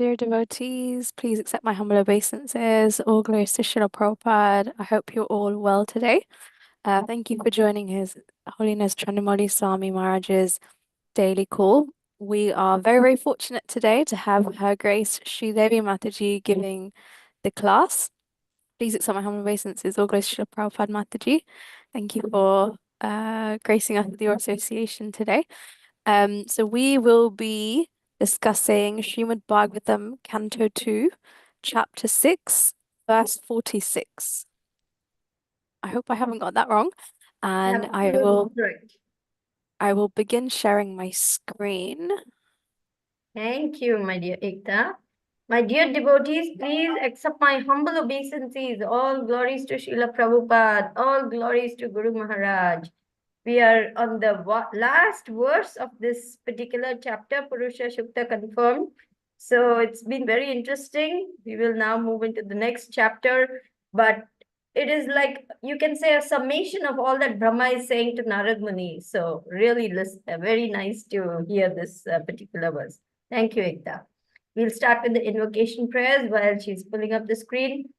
dear devotees, please accept my humble obeisances. All glories to Srila Prabhupada. I hope you're all well today. Thank you for joining His Holiness Chandramauli Swami Maharaj's daily call. We are very, very fortunate today to have Her Grace Sridevi Mataji giving the class. Please accept my humble obeisances. All glories to Srila Prabhupada Mataji. Thank you for gracing us with your association today. So we will be discussing Srimad Bhagavatam, Canto 2, Chapter 6, verse 46. I hope I haven't got that wrong. And I will begin sharing my screen. Thank you, my dear Ekta. My dear devotees, please accept my humble obeisances. All glories to Srila Prabhupada. All glories to Guru Maharaj. We are on the last verse of this particular chapter, Purusha Shukta confirmed. So it's been very interesting. We will now move into the next chapter. But it is like, you can say, a summation of all that Brahma is saying to Narad Muni. So really very nice to hear this particular verse. Thank you, Ekta. We'll start with the invocation prayers while she's pulling up the screen.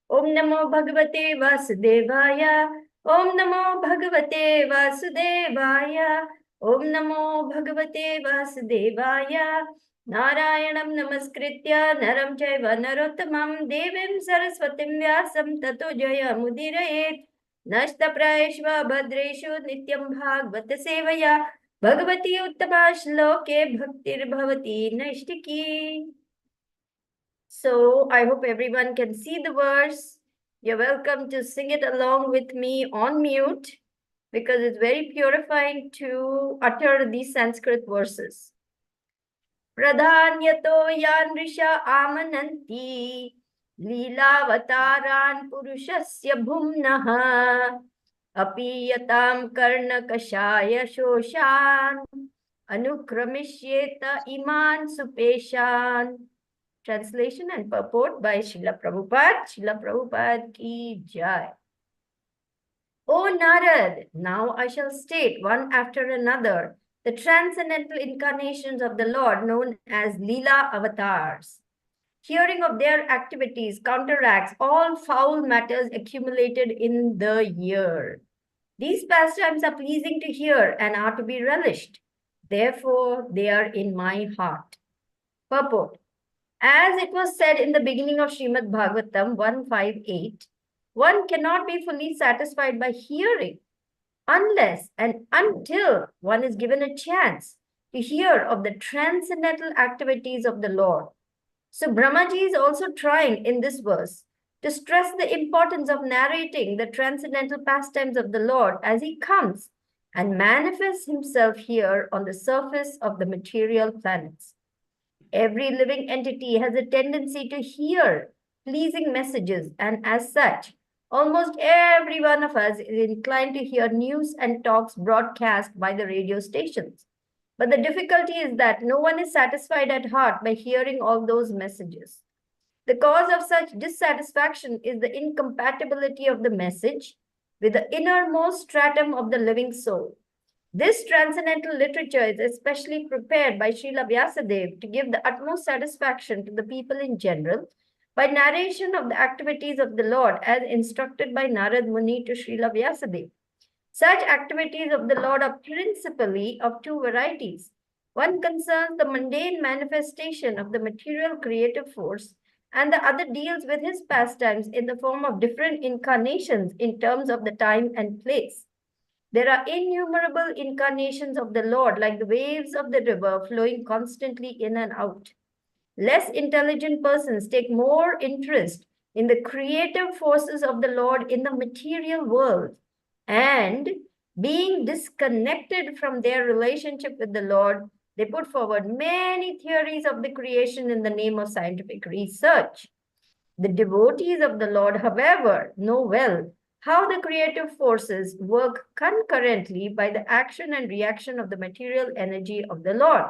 Om Namo Bhagavate Vasudevaya. Om Namo Bhagavate Vasudevaya. Om Namo Bhagavate Vasudevaya. Narayanam Namaskritya Naram Chaiva Narottamam Devim Saraswatim Vyasam Tato Jaya Mudirayet. Nashta Praeshva Bhadreshu Nityam Bhagavata Sevaya. Bhagavati Uttama Shloke Bhaktir Bhavati Naishtiki. So I hope everyone can see the verse. You're welcome to sing it along with me on mute because it's very purifying to utter these Sanskrit verses. Pradhanyato yan risha amananti leelavataran purushasya bhumnaha apiyatam karna kashaya shoshan anukramisheta iman supeshan. Translation and purport by Srila Prabhupada. Srila Prabhupada ki jai. O Narad, now I shall state one after another the transcendental incarnations of the Lord known as Leela avatars. Hearing of their activities counteracts all foul matters accumulated in the year. These pastimes are pleasing to hear and are to be relished. Therefore, they are in my heart. Purport. As it was said in the beginning of Srimad Bhagavatam 158, one cannot be fully satisfied by hearing unless and until one is given a chance to hear of the transcendental activities of the Lord. So Brahmaji is also trying in this verse to stress the importance of narrating the transcendental pastimes of the Lord as he comes and manifests himself here on the surface of the material planets. Every living entity has a tendency to hear pleasing messages, and as such, almost every one of us is inclined to hear news and talks broadcast by the radio stations. But the difficulty is that no one is satisfied at heart by hearing all those messages. The cause of such dissatisfaction is the incompatibility of the message with the innermost stratum of the living soul. This transcendental literature is especially prepared by Srila Vyasadeva to give the utmost satisfaction to the people in general by narration of the activities of the Lord as instructed by Narad Muni to Srila Vyasadeva. Such activities of the Lord are principally of two varieties. One concerns the mundane manifestation of the material creative force, and the other deals with his pastimes in the form of different incarnations in terms of the time and place. There are innumerable incarnations of the Lord, like the waves of the river flowing constantly in and out. Less intelligent persons take more interest in the creative forces of the Lord in the material world, and being disconnected from their relationship with the Lord, they put forward many theories of the creation in the name of scientific research. The devotees of the Lord, however, know well how the creative forces work concurrently by the action and reaction of the material energy of the Lord.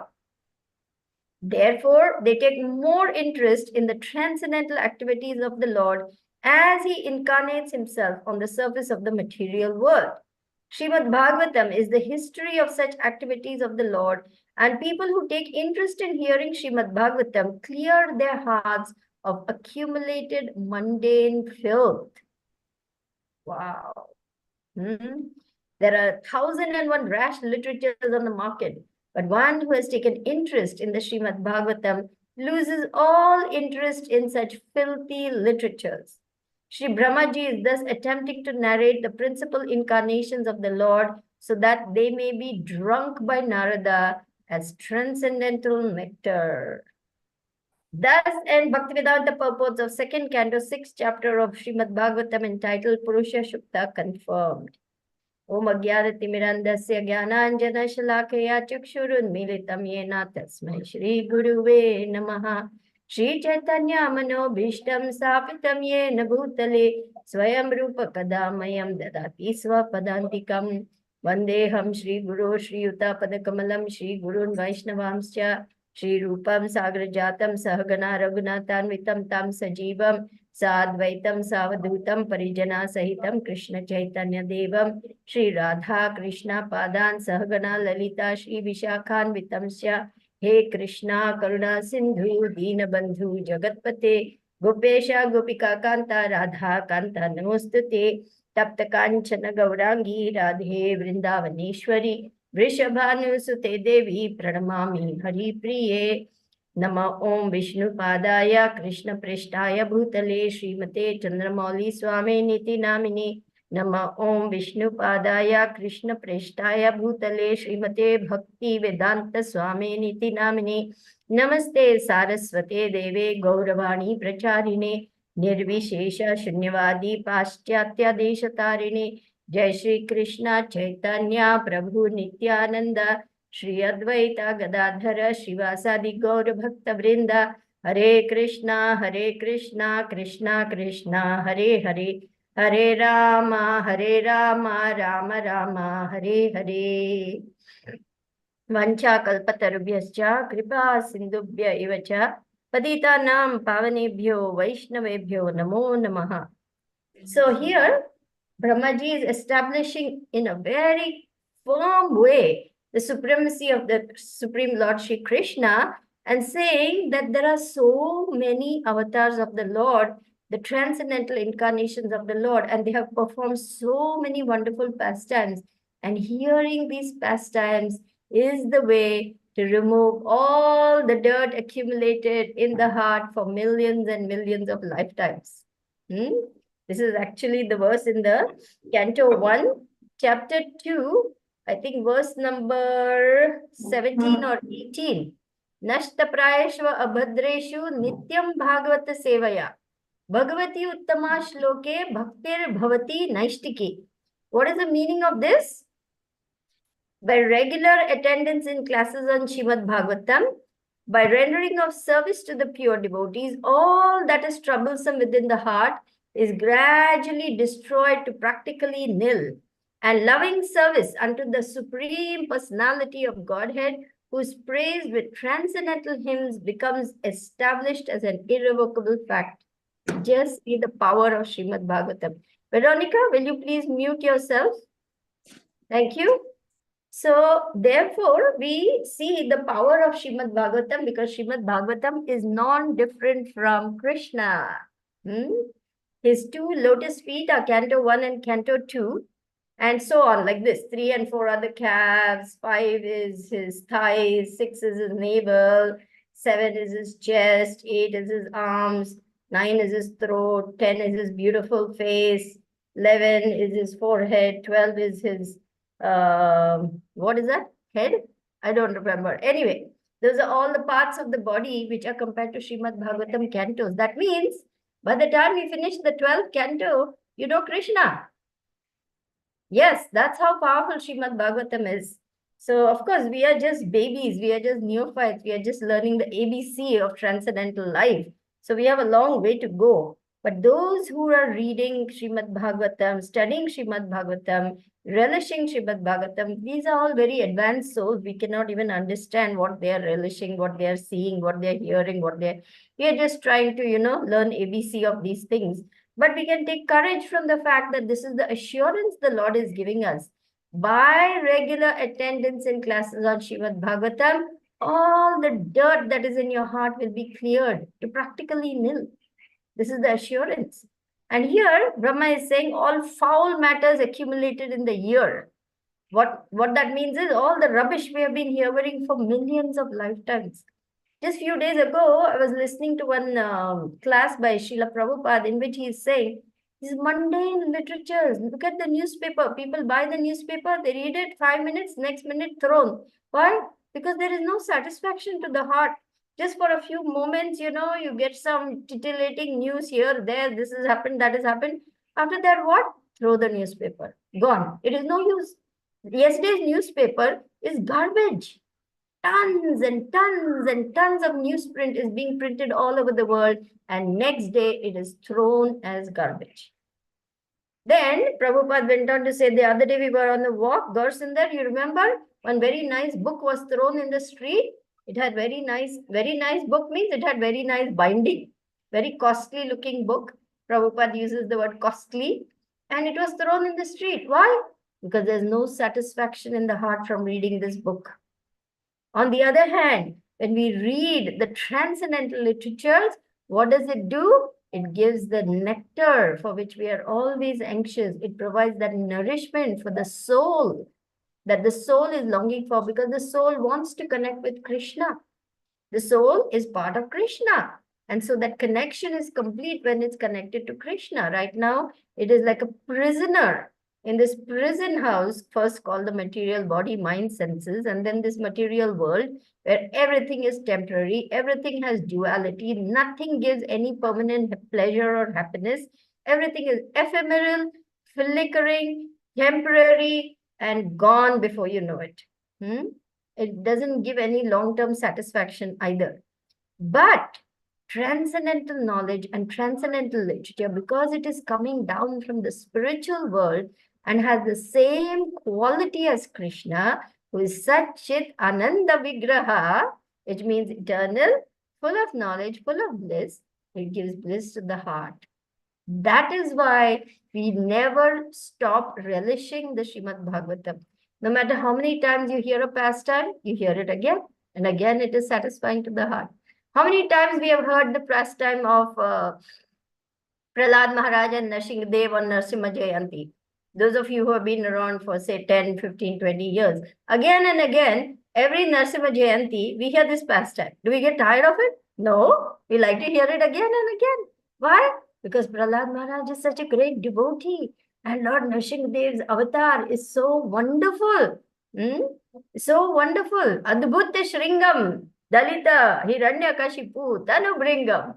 Therefore, they take more interest in the transcendental activities of the Lord as he incarnates himself on the surface of the material world. Srimad Bhagavatam is the history of such activities of the Lord And people who take interest in hearing Srimad Bhagavatam clear their hearts of accumulated mundane filth. Wow. Hmm. There are 1,001 rash literatures on the market, but one who has taken interest in the Srimad Bhagavatam loses all interest in such filthy literatures. Sri Brahmaji is thus attempting to narrate the principal incarnations of the Lord so that they may be drunk by Narada as transcendental nectar. Thus end Bhaktivedanta purports of second canto, sixth chapter of Srimad Bhagavatam entitled Purusha Shukta confirmed. Om Agyaratimirandasya Jnananjana Chakshurunmilitam Yena Tasmai Shri Guruve Namaha Shri Chaitanya Manobhishtam Sapitam Yena Bhutale Swayam Rupa Kadamayam Dadati Swapadantikam Vandeham Shri Guru Shri Yuta Padakamalam Shri Gurun Vaishnavamscha Shri Rupam Sagrajatam Sahagana Raghunathanvitam Tam Sajivam साद्वैतम सावधूतम परिजना सहितम Krishna Chaitanya देवम श्री राधा कृष्णा पादान सहगणा ललिता श्री विशाखान्वितम हे कृष्णा करुणा सिंधु दीनबंधु जगतपते गोपेशा गोपिका कांता राधा कांता नमोस्तुते तप्त कांचन गौरांगी राधे वृंदावनेश्वरी वृषभानुसुते देवी प्रणमामि हरिप्रिये नमः ओम विष्णुपादाय कृष्णप्रेष्ठाय भूतले श्रीमते चंद्रमौली स्वामी नीति नामिने नमः ओम विष्णुपादाय कृष्णप्रेष्ठाय भूतले श्रीमते भक्ति वेदांत स्वामी नीति नामिने नमस्ते सारस्वते देवे गौरवाणी प्रचारिणे निर्विशेष शून्यवादी पाश्चात्य देशतारिणे जय श्री कृष्ण चैतन्य प्रभु नित्यानंद श्री अद्वैता गदाधर श्रीवासादि गौर भक्त वृंद हरे कृष्णा कृष्णा कृष्णा हरे हरे हरे राम राम राम हरे हरे वंशाकल्पतरुभ्यश्च कृपा सिन्धुभ्य एव च पतितानां पावनेभ्यो वैष्णवेभ्यो नमो नमः. So here Brahmaji is establishing in a very firm way the supremacy of the Supreme Lord Shri Krishna and saying that there are so many avatars of the Lord, the transcendental incarnations of the Lord, and they have performed so many wonderful pastimes. And hearing these pastimes is the way to remove all the dirt accumulated in the heart for millions and millions of lifetimes. This is actually the verse in the Canto 1, Chapter 2, I think verse number 17 or 18. Nashtaprayeshva abhadreshu nityam bhagavata sevaya. Bhagavati uttama shloke bhaktir bhavati naishtiki. What is the meaning of this? By regular attendance in classes on Srimad Bhagavatam, by rendering of service to the pure devotees, all that is troublesome within the heart is gradually destroyed to practically nil. And loving service unto the Supreme Personality of Godhead, whose praise with transcendental hymns becomes established as an irrevocable fact. Just see the power of Srimad Bhagavatam. Veronica, will you please mute yourself? Thank you. So, therefore, we see the power of Srimad Bhagavatam because Srimad Bhagavatam is non-different from Krishna. His two lotus feet are Canto 1 and Canto 2, and so on, like this. 3 and 4 are the calves, 5 is his thighs, 6 is his navel, 7 is his chest, 8 is his arms, 9 is his throat, 10 is his beautiful face, 11 is his forehead, 12 is his what is that? Head? I don't remember. Anyway, those are all the parts of the body which are compared to Srimad Bhagavatam cantos. That means by the time we finish the 12th canto, you know Krishna. Yes, that's how powerful Srimad Bhagavatam is. So, of course, we are just babies. We are just neophytes. We are just learning the ABC of transcendental life. So, we have a long way to go. But those who are reading Srimad Bhagavatam, studying Srimad Bhagavatam, relishing Srimad Bhagavatam, these are all very advanced souls. We cannot even understand what they are relishing, what they are seeing, what they are hearing, we are just trying to, learn ABC of these things. But we can take courage from the fact that this is the assurance the Lord is giving us, by regular attendance in classes on Srimad Bhagavatam, all the dirt that is in your heart will be cleared to practically nil. This is the assurance. And here, Brahma is saying all foul matters accumulated in the year. What that means is all the rubbish we have been hearing for millions of lifetimes. Just few days ago, I was listening to one class by Srila Prabhupada in which he is saying, these mundane literatures, look at the newspaper. People buy the newspaper, they read it 5 minutes, next minute thrown. Why? Because there is no satisfaction to the heart. Just for a few moments, you get some titillating news here, there, this has happened, that has happened. After that, what? Throw the newspaper. Gone. It is no use. Yesterday's newspaper is garbage. Tons and tons and tons of newsprint is being printed all over the world, and next day it is thrown as garbage. Then Prabhupada went on to say, the other day we were on the walk, Gaurasundar, you remember? One very nice book was thrown in the street. It had very nice book means it had very nice binding, very costly looking book. Prabhupada uses the word costly, and it was thrown in the street. Why? Because there's no satisfaction in the heart from reading this book. On the other hand, when we read the transcendental literatures, what does it do? It gives the nectar for which we are always anxious. It provides that nourishment for the soul that the soul is longing for, because the soul wants to connect with Krishna. The soul is part of Krishna. And so that connection is complete when it's connected to Krishna. Right now, it is like a prisoner in this prison house, first called the material body, mind, senses, and then this material world where everything is temporary, everything has duality, nothing gives any permanent pleasure or happiness. Everything is ephemeral, flickering, temporary, and gone before you know it. It doesn't give any long-term satisfaction either. But transcendental knowledge and transcendental literature, because it is coming down from the spiritual world and has the same quality as Krishna, who is Satchit Ananda Vigraha, which means eternal, full of knowledge, full of bliss, it gives bliss to the heart. That is why we never stop relishing the Srimad Bhagavatam. No matter how many times you hear a pastime, you hear it again, and again it is satisfying to the heart. How many times we have heard the pastime of Prahlad Maharaj and Dev on Narsimha Jayanti? Those of you who have been around for say 10, 15, 20 years, again and again, every Narsimha Jayanti, we hear this pastime. Do we get tired of it? No, we like to hear it again and again. Why? Because Prahlad Maharaj is such a great devotee, and Lord Dev's avatar is so wonderful. So wonderful. Adbhuta Shringam, Dalita, Hiranyakashipu, Tanubringam.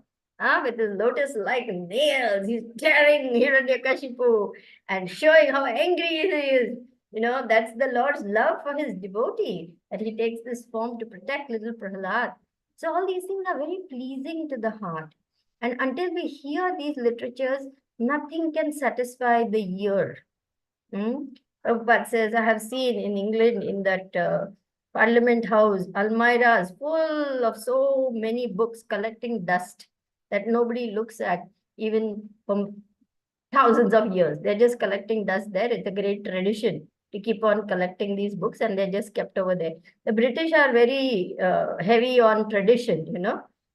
With his lotus-like nails, he's tearing Hiranyakashipu and showing how angry he is. That's the Lord's love for his devotee, that he takes this form to protect little Prahlad. So all these things are very pleasing to the heart. And until we hear these literatures, nothing can satisfy the ear. Prabhupada says, I have seen in England, in that Parliament House, almirahs full of so many books collecting dust that nobody looks at, even from thousands of years. They're just collecting dust there. It's a great tradition to keep on collecting these books, and they're just kept over there. The British are very heavy on tradition,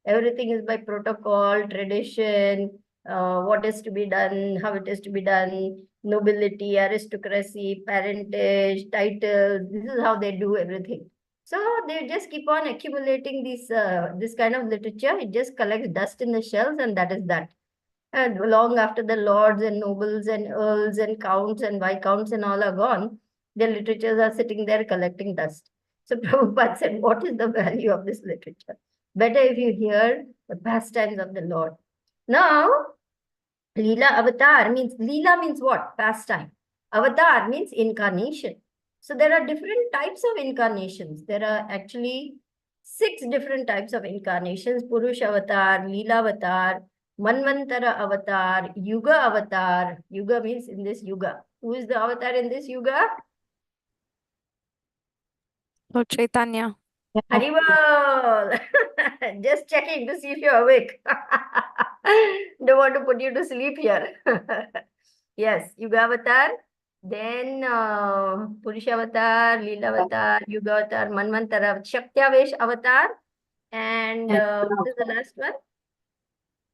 Everything is by protocol, tradition, what is to be done, how it is to be done, nobility, aristocracy, parentage, titles. This is how they do everything. So they just keep on accumulating this kind of literature. It just collects dust in the shelves, and that is that. And long after the lords and nobles and earls and counts and viscounts and all are gone, the literatures are sitting there collecting dust. So Prabhupada said, what is the value of this literature? Better if you hear the pastimes of the Lord. Now, Leela Avatar Leela means what? Pastime. Avatar means incarnation. So there are different types of incarnations. There are actually 6 different types of incarnations. Purush Avatar, Leela Avatar, Manvantara Avatar, Yuga Avatar. Yuga means in this Yuga. Who is the avatar in this Yuga? Lord Chaitanya. Haribol! Just checking to see if you're awake. Don't want to put you to sleep here. Yes, Yuga Avatar. Then Purusha Avatar, Leela Avatar, Yuga Avatar, Manvantara, Shaktiavesh Avatar, and And what is the last one?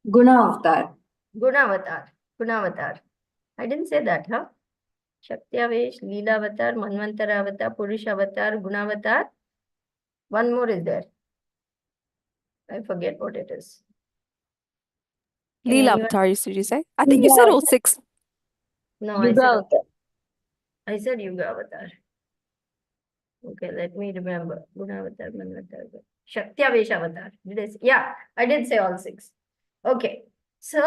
Guna Avatar. Guna Avatar. Guna Avatar. I didn't say that, huh? Shaktiavesh, Leela Avatar, Manvantara Avatar, Purusha Avatar, Guna Avatar. One more is there. I forget what it is. Can Leela anyone? Avatar, did you say? I think you Yuga said all Avatar. six. No, Yuga Avatar. I said Yuga Avatar. Okay, let me remember. Guna Avatar, Manvantara Avatar. Shaktiavesh Avatar. Yeah, I did say all six. Okay. So,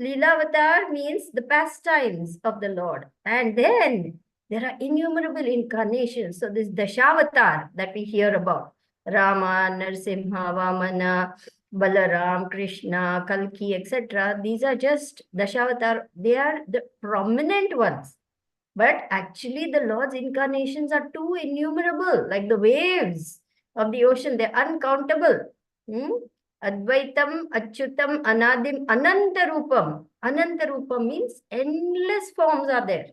Leela Avatar means the pastimes of the Lord. And then there are innumerable incarnations. So, this Dashavatar that we hear about, Rama, Narsimha, Vamana, Balaram, Krishna, Kalki, etc. These are just Dashavatar. They are the prominent ones. But actually, the Lord's incarnations are too innumerable, like the waves of the ocean. They're uncountable. Advaitam, Achyutam, Anadim, Anantarupam. Anantarupam means endless forms are there.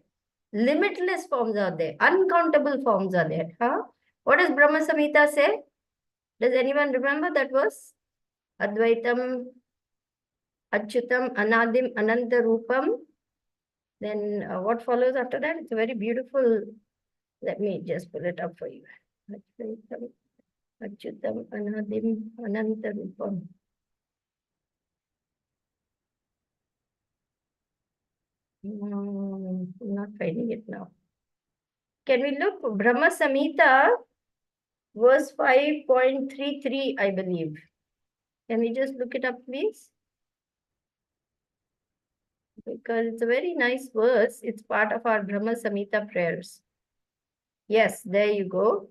Limitless forms are there. Uncountable forms are there. Huh? What does Brahma Samhita say? Does anyone remember that verse? Advaitam, Achyutam, Anadim, Anantarupam. Then what follows after that? It's a very beautiful. Let me just pull it up for you. Advaitam, Achyutam, Anadim, Anantarupam. I'm not finding it now. Can we look? Brahma Samhita, verse 5.33, I believe. Can we just look it up, please? Because it's a very nice verse. It's part of our Brahma Samhita prayers. Yes, there you go.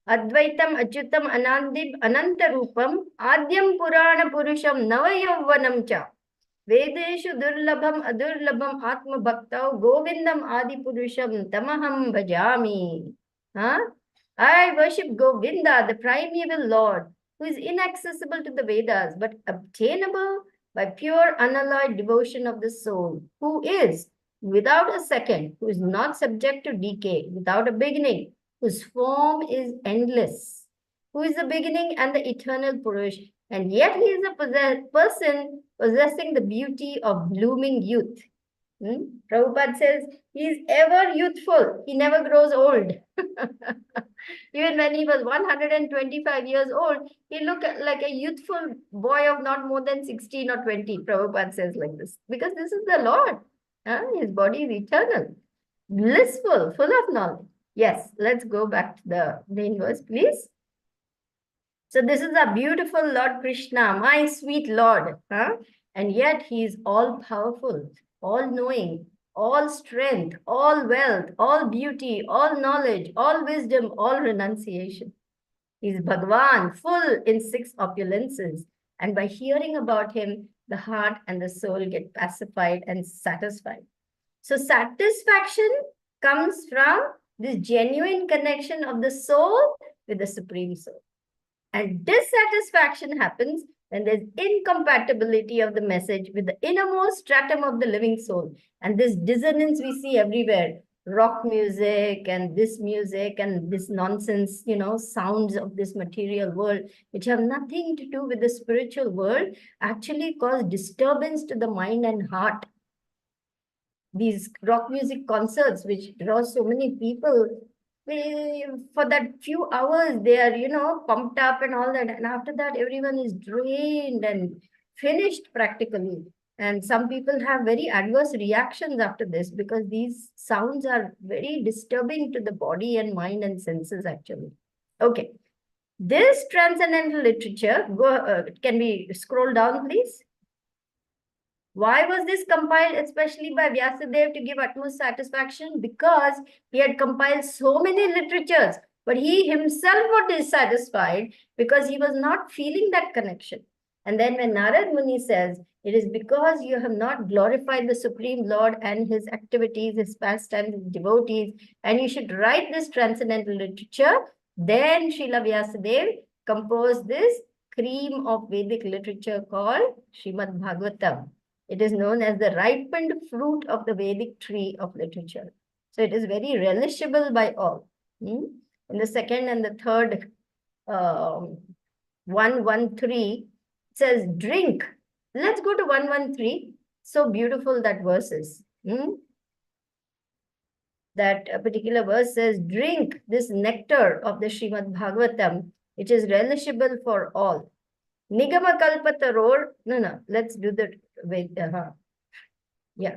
Advaitam Achyutam Anandim Anantarupam Adyam Purana Purusham Navayavvanam Cha Vedeshu Durlabham Adurlabham Atma Bhaktau Govindam Adi Purusham Tamaham Bhajami. Huh? I worship Govinda, the primeval Lord, who is inaccessible to the Vedas, but obtainable by pure unalloyed devotion of the soul, who is without a second, who is not subject to decay, without a beginning, whose form is endless, who is the beginning and the eternal Purush, and yet he is a person possessing the beauty of blooming youth. Prabhupada says he is ever youthful, he never grows old. Even when he was 125 years old, he looked like a youthful boy of not more than 16 or 20. Prabhupada says like this, because this is the Lord. His body is eternal, blissful, full of knowledge. Yes, let's go back to the main verse, please. So this is a beautiful Lord Krishna, my sweet Lord. And yet he is all powerful, all knowing, all strength, all wealth, all beauty, all knowledge, all wisdom, all renunciation. He is Bhagwan, full in six opulences. And by hearing about him, the heart and the soul get pacified and satisfied. So satisfaction comes from this genuine connection of the soul with the Supreme Soul. And dissatisfaction happens when there's incompatibility of the message with the innermost stratum of the living soul. And this dissonance we see everywhere. Rock music and this nonsense, sounds of this material world, which have nothing to do with the spiritual world, actually cause disturbance to the mind and heart. These rock music concerts, which draw so many people, for that few hours, they are, pumped up and all that. And after that, everyone is drained and finished practically. And some people have very adverse reactions after this because these sounds are very disturbing to the body and mind and senses, actually. Okay. This transcendental literature, can we scroll down, please? Why was this compiled especially by Vyasadeva to give utmost satisfaction? Because he had compiled so many literatures, but he himself was dissatisfied because he was not feeling that connection. And then when Narad Muni says, it is because you have not glorified the Supreme Lord and his activities, his pastimes, his devotees, and you should write this transcendental literature, then Srila Vyasadeva composed this cream of Vedic literature called Srimad Bhagavatam. It is known as the ripened fruit of the Vedic tree of literature. So it is very relishable by all. In the second and the third 113, it says drink. Let's go to 113. So beautiful that verse is. That particular verse says, drink this nectar of the Srimad Bhagavatam, which is relishable for all. Nigama kalpataror, no, let's do the with, yeah.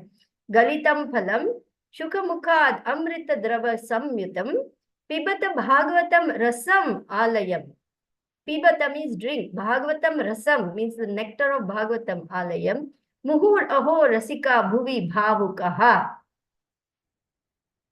Galitam phalam, shukamukad amrita drava samyutam, pibata bhagavatam rasam alayam. Pibata means drink, bhagavatam rasam means the nectar of bhagavatam alayam, muhur aho rasika bhuvi bhavukaha.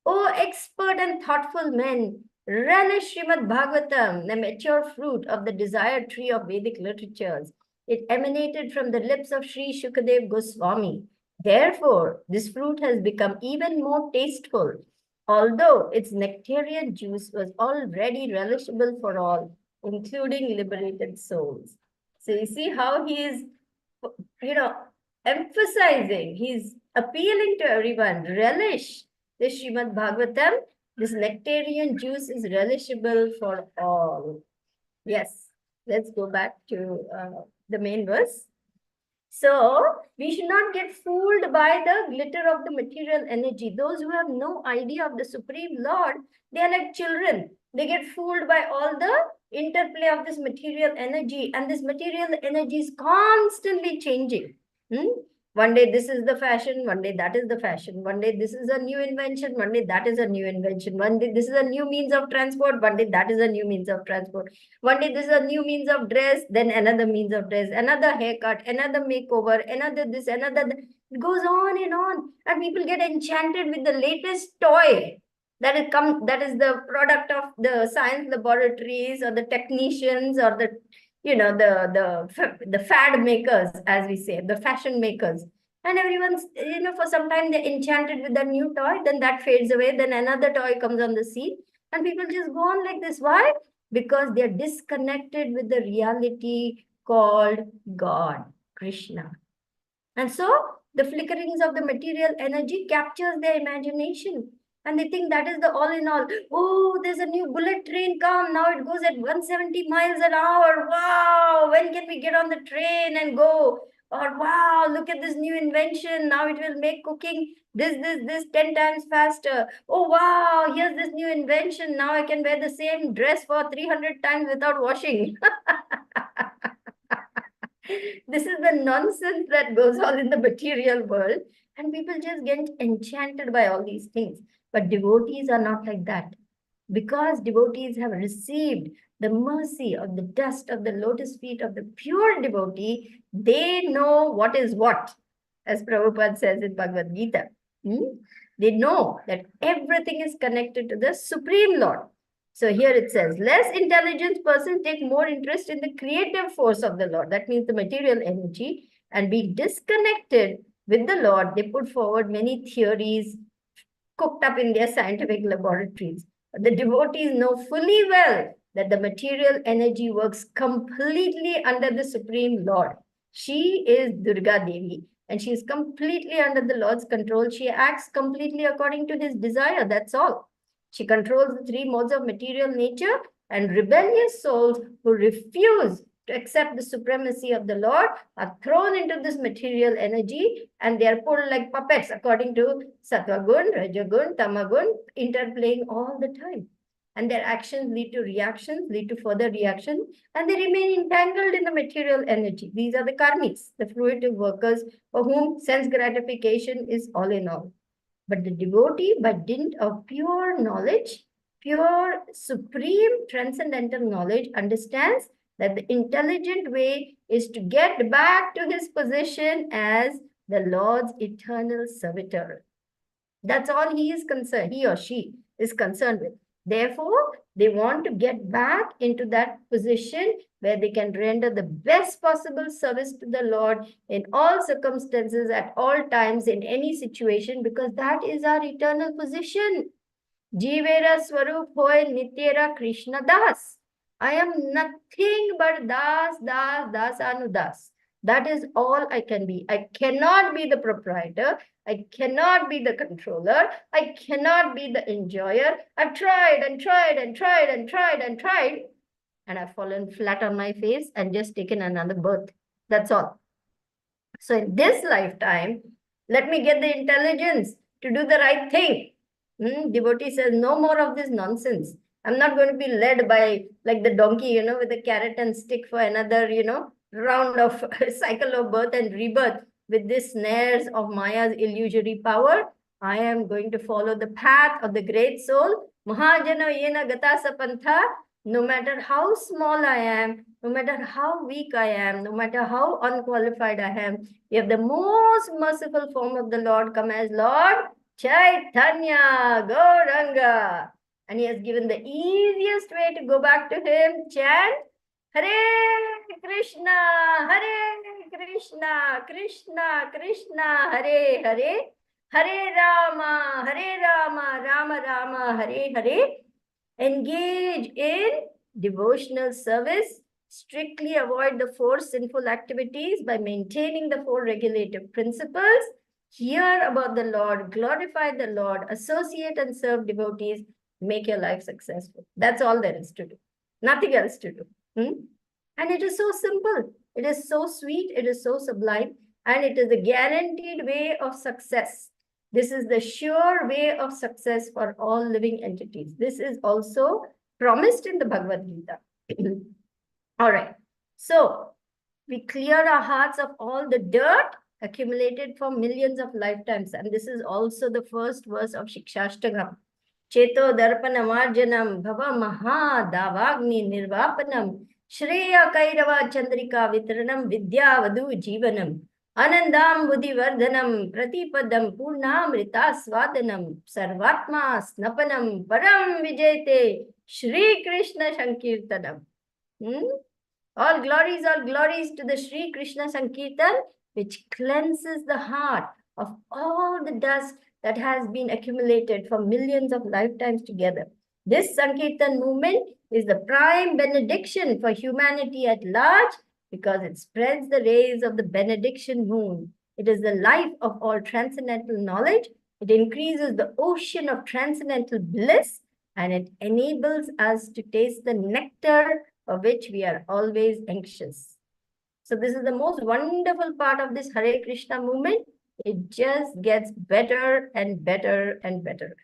O expert and thoughtful men, relish Srimad Bhagavatam, the mature fruit of the desired tree of Vedic literatures. It emanated from the lips of Sri Shukadev Goswami. Therefore, this fruit has become even more tasteful, although its nectarian juice was already relishable for all, including liberated souls. So you see how he is, emphasizing, he's appealing to everyone, relish this Srimad Bhagavatam, this nectarian juice is relishable for all. Yes, let's go back to the main verse. So, we should not get fooled by the glitter of the material energy. Those who have no idea of the Supreme Lord, they are like children. They get fooled by all the interplay of this material energy, and this material energy is constantly changing. One day this is the fashion, one day that is the fashion, one day this is a new invention, one day that is a new invention, one day this is a new means of transport, one day that is a new means of transport, one day this is a new means of dress, then another means of dress, another haircut, another makeover, another this, another that. It goes on, and people get enchanted with the latest toy that is the product of the science laboratories or the technicians or the the fad makers, as we say, the fashion makers. And everyone's, for some time they're enchanted with that new toy, then that fades away, then another toy comes on the scene, and people just go on like this. Why? Because they're disconnected with the reality called God, Krishna. And so the flickerings of the material energy captures their imagination. And they think that is the all in all. Oh, there's a new bullet train come. Now it goes at 170 miles an hour. Wow, when can we get on the train and go? Or wow, look at this new invention. Now it will make cooking this 10 times faster. Oh wow, here's this new invention. Now I can wear the same dress for 300 times without washing. This is the nonsense that goes on in the material world, and people just get enchanted by all these things. But devotees are not like that, because devotees have received the mercy of the dust of the lotus feet of the pure devotee. They know what is what, as Prabhupada says in Bhagavad Gita. They know that everything is connected to the Supreme Lord. So here it says, less intelligent person take more interest in the creative force of the Lord. That means the material energy, and being disconnected with the Lord, they put forward many theories cooked up in their scientific laboratories. The devotees know fully well that the material energy works completely under the Supreme Lord. She is Durga Devi, and she is completely under the Lord's control. She acts completely according to his desire. That's all. She controls the three modes of material nature, and rebellious souls who refuse to accept the supremacy of the Lord are thrown into this material energy, and they are pulled like puppets according to Sattvagun, Rajagun, Tamagun, interplaying all the time. And their actions lead to reactions, lead to further reactions, and they remain entangled in the material energy. These are the karmics, the fruitive workers for whom sense gratification is all in all. But the devotee, by dint of pure knowledge, pure supreme transcendental knowledge, understands that the intelligent way is to get back to his position as the Lord's eternal servitor. That's all he is concerned, he or she is concerned with. Therefore, they want to get back into that position where they can render the best possible service to the Lord in all circumstances, at all times, in any situation, because that is our eternal position. Jivera Swarup Hoy Nityera Krishna Das. I am nothing but Das, Das, Das, Anudas. That is all I can be. I cannot be the proprietor. I cannot be the controller. I cannot be the enjoyer. I've tried and tried and tried and tried and tried, and I've fallen flat on my face and just taken another birth. That's all. So in this lifetime, let me get the intelligence to do the right thing. Devotee says, no more of this nonsense. I'm not going to be led by like the donkey, with a carrot and stick for another, round of cycle of birth and rebirth with these snares of Maya's illusory power. I am going to follow the path of the great soul. Mahajana yena gata sapantha. No matter how small I am, no matter how weak I am, no matter how unqualified I am, we have the most merciful form of the Lord come as Lord Chaitanya Gauranga. And he has given the easiest way to go back to him. Chant Hare Krishna, Krishna Krishna, Hare Hare, Hare Rama, Rama Rama, Hare Hare. Engage in devotional service. Strictly avoid the four sinful activities by maintaining the four regulative principles. Hear about the Lord, glorify the Lord, associate and serve devotees, make your life successful. That's all there is to do. Nothing else to do. And it is so simple. It is so sweet. It is so sublime. And it is a guaranteed way of success. This is the sure way of success for all living entities. This is also promised in the Bhagavad Gita. All right. So we clear our hearts of all the dirt accumulated for millions of lifetimes. And this is also the first verse of Shikshashtagam. Cheto darpana marjanam bhava maha davagni nirvapanam shreya kairava chandrika vitranam vidya vadu jivanam anandam buddhivardhanam pratipadam purnamrita swadanam sarvatma snapanam param vijayate Shri Krishna Sankirtanam. All glories to the Shri Krishna Sankirtan, which cleanses the heart of all the dust that has been accumulated for millions of lifetimes together. This Sankirtan movement is the prime benediction for humanity at large because it spreads the rays of the benediction moon. It is the life of all transcendental knowledge. It increases the ocean of transcendental bliss, and it enables us to taste the nectar of which we are always anxious. So this is the most wonderful part of this Hare Krishna movement. It just gets better and better and better.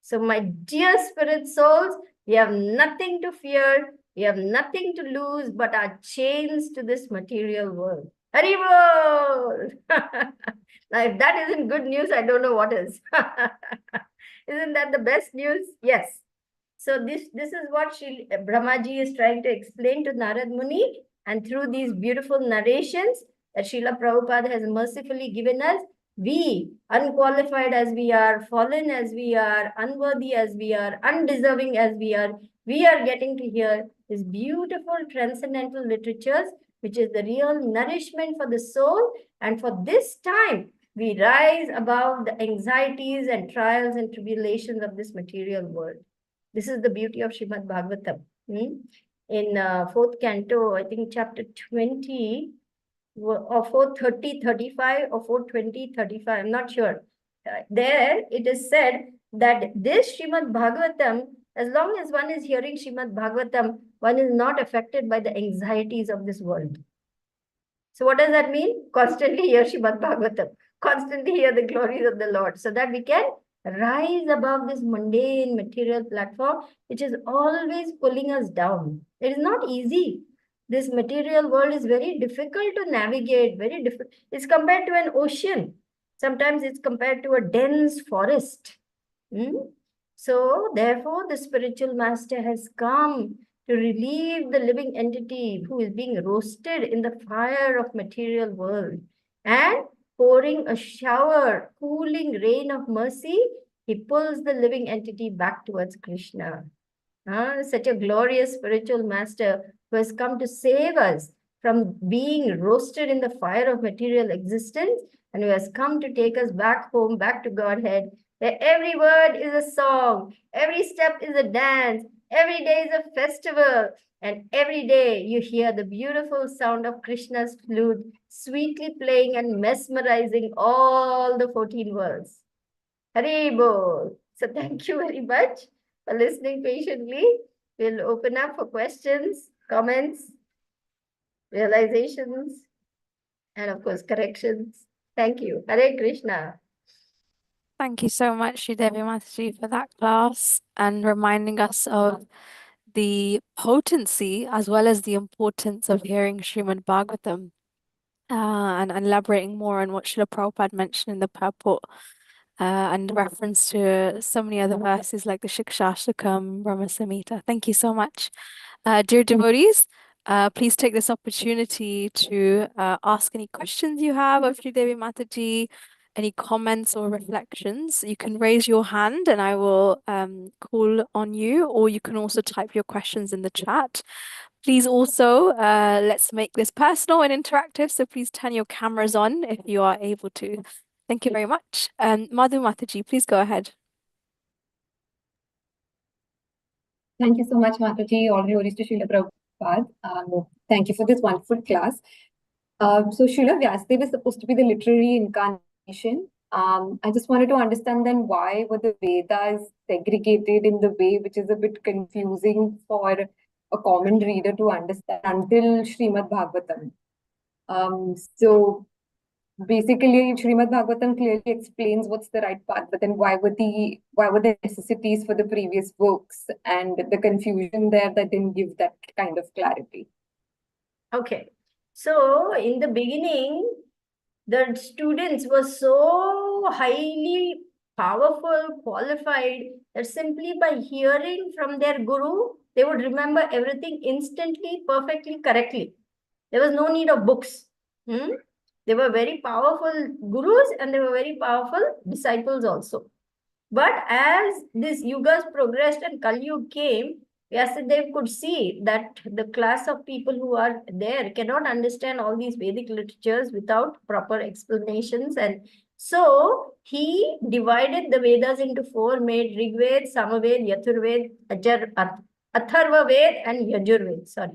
So my dear spirit souls, we have nothing to fear. We have nothing to lose but our chains to this material world. Haribol! Now, if that isn't good news, I don't know what is. Isn't that the best news? Yes. So this is what Brahmaji is trying to explain to Narad Muni, and through these beautiful narrations that Srila Prabhupada has mercifully given us, we, unqualified as we are, fallen as we are, unworthy as we are, undeserving as we are getting to hear these beautiful transcendental literatures, which is the real nourishment for the soul. And for this time, we rise above the anxieties and trials and tribulations of this material world. This is the beauty of Srimad Bhagavatam. In fourth canto, I think chapter 20, or 430, 35, or 420, 35, I'm not sure. There it is said that this Srimad Bhagavatam, as long as one is hearing Srimad Bhagavatam, one is not affected by the anxieties of this world. So what does that mean? Constantly hear Srimad Bhagavatam, constantly hear the glories of the Lord, so that we can rise above this mundane material platform, which is always pulling us down. It is not easy. This material world is very difficult to navigate, very difficult. It's compared to an ocean. Sometimes it's compared to a dense forest. So therefore, the spiritual master has come to relieve the living entity who is being roasted in the fire of material world, and pouring a shower, cooling rain of mercy, he pulls the living entity back towards Krishna. Such a glorious spiritual master who has come to save us from being roasted in the fire of material existence, and who has come to take us back home, back to Godhead, where every word is a song, every step is a dance, Every day is a festival, and every day you hear the beautiful sound of Krishna's flute sweetly playing and mesmerizing all the 14 worlds. Hari Bol. So thank you very much for listening patiently. We'll open up for questions, comments, realizations, and of course, corrections. Thank you. Hare Krishna. Thank you so much, Sridevi Mataji, for that class and reminding us of the potency as well as the importance of hearing Srimad Bhagavatam and elaborating more on what Srila Prabhupada mentioned in the purport and reference to so many other verses like the Shikshashtakam, Brahma Samhita. Thank you so much. Dear devotees, please take this opportunity to ask any questions you have of Sridevi Mataji, any comments or reflections. You can raise your hand and I will call on you, or you can also type your questions in the chat. Please also, let's make this personal and interactive, so please turn your cameras on if you are able to. Thank you very much. Madhu Mataji, please go ahead. Thank you so much, Mataji. All glories to Srila Prabhupada. Thank you for this wonderful class. So Srila Vyasadeva is supposed to be the literary incarnation. I just wanted to understand then why were the Vedas segregated in the way which is a bit confusing for a common reader to understand until Srimad Bhagavatam. So basically, Srimad Bhagavatam clearly explains what's the right path, but then why were the necessities for the previous books and the confusion there that didn't give that kind of clarity? Okay. So in the beginning, the students were so highly powerful, qualified, that simply by hearing from their guru, they would remember everything instantly, perfectly, correctly. There was no need of books. They were very powerful gurus and they were very powerful disciples also. But as these yugas progressed and Kali Yuga came, Vyasadeva could see that the class of people who are there cannot understand all these Vedic literatures without proper explanations. And so he divided the Vedas into four, made Rig Ved, Samaved, Yathurved, Atharva Ved, and Yajurved. Sorry.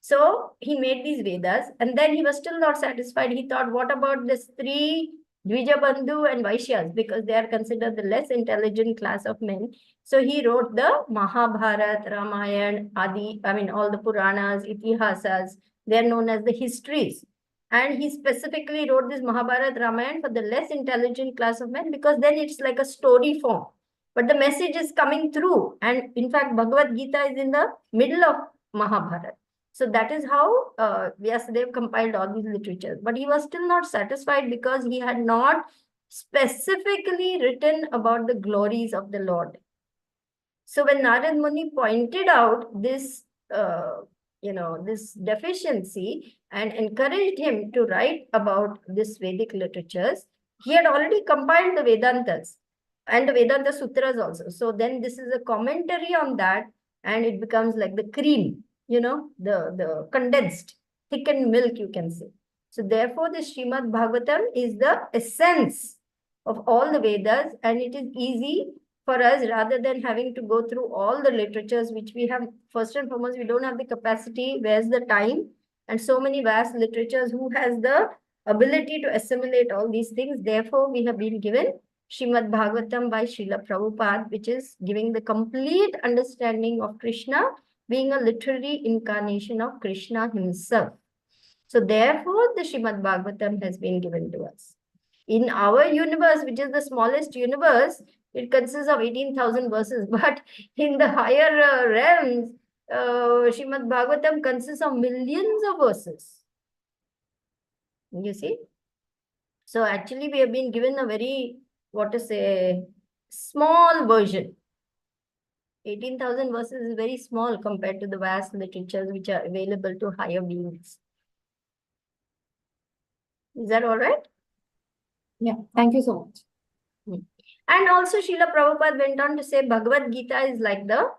So he made these Vedas, and then he was still not satisfied. He thought, what about this three Dvijabandhu and Vaishyas, because they are considered the less intelligent class of men. So he wrote the Mahabharata, Ramayana, all the Puranas, Itihasas. They are known as the histories. And he specifically wrote this Mahabharata, Ramayana for the less intelligent class of men, because then it's like a story form. But the message is coming through. And in fact, Bhagavad Gita is in the middle of Mahabharata. So that is how Vyasadeva compiled all these literatures. But he was still not satisfied because he had not specifically written about the glories of the Lord. So when Narad Muni pointed out this, this deficiency and encouraged him to write about this Vedic literatures, he had already compiled the Vedantas and the Vedanta Sutras also. So then this is a commentary on that, and it becomes like the cream, the condensed, thickened milk, you can say. So therefore, the Srimad Bhagavatam is the essence of all the Vedas, and it is easy for us, rather than having to go through all the literatures which we have. First and foremost, we don't have the capacity, where's the time, and so many vast literatures, who has the ability to assimilate all these things. Therefore, we have been given Srimad Bhagavatam by Srila Prabhupada, which is giving the complete understanding of Krishna, being a literary incarnation of Krishna himself. So therefore, the Srimad Bhagavatam has been given to us. In our universe, which is the smallest universe, it consists of 18,000 verses. But in the higher realms, Srimad Bhagavatam consists of millions of verses. You see? So actually, we have been given a very, small version. 18,000 verses is very small compared to the vast literatures which are available to higher beings. Is that all right? Yeah, thank you so much. And also Srila Prabhupada went on to say Bhagavad Gita is like the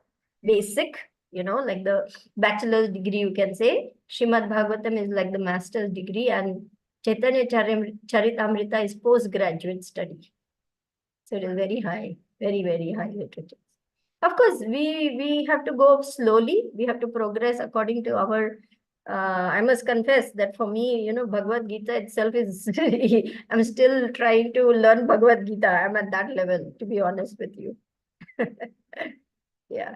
basic, like the bachelor's degree, you can say. Srimad Bhagavatam is like the master's degree, and Chaitanya Charitamrita is postgraduate study. So it is very high, very, very high literature. Of course, we have to go slowly. We have to progress according to our. I must confess that for me, Bhagavad Gita itself is. I'm still trying to learn Bhagavad Gita. I'm at that level, to be honest with you. Yeah.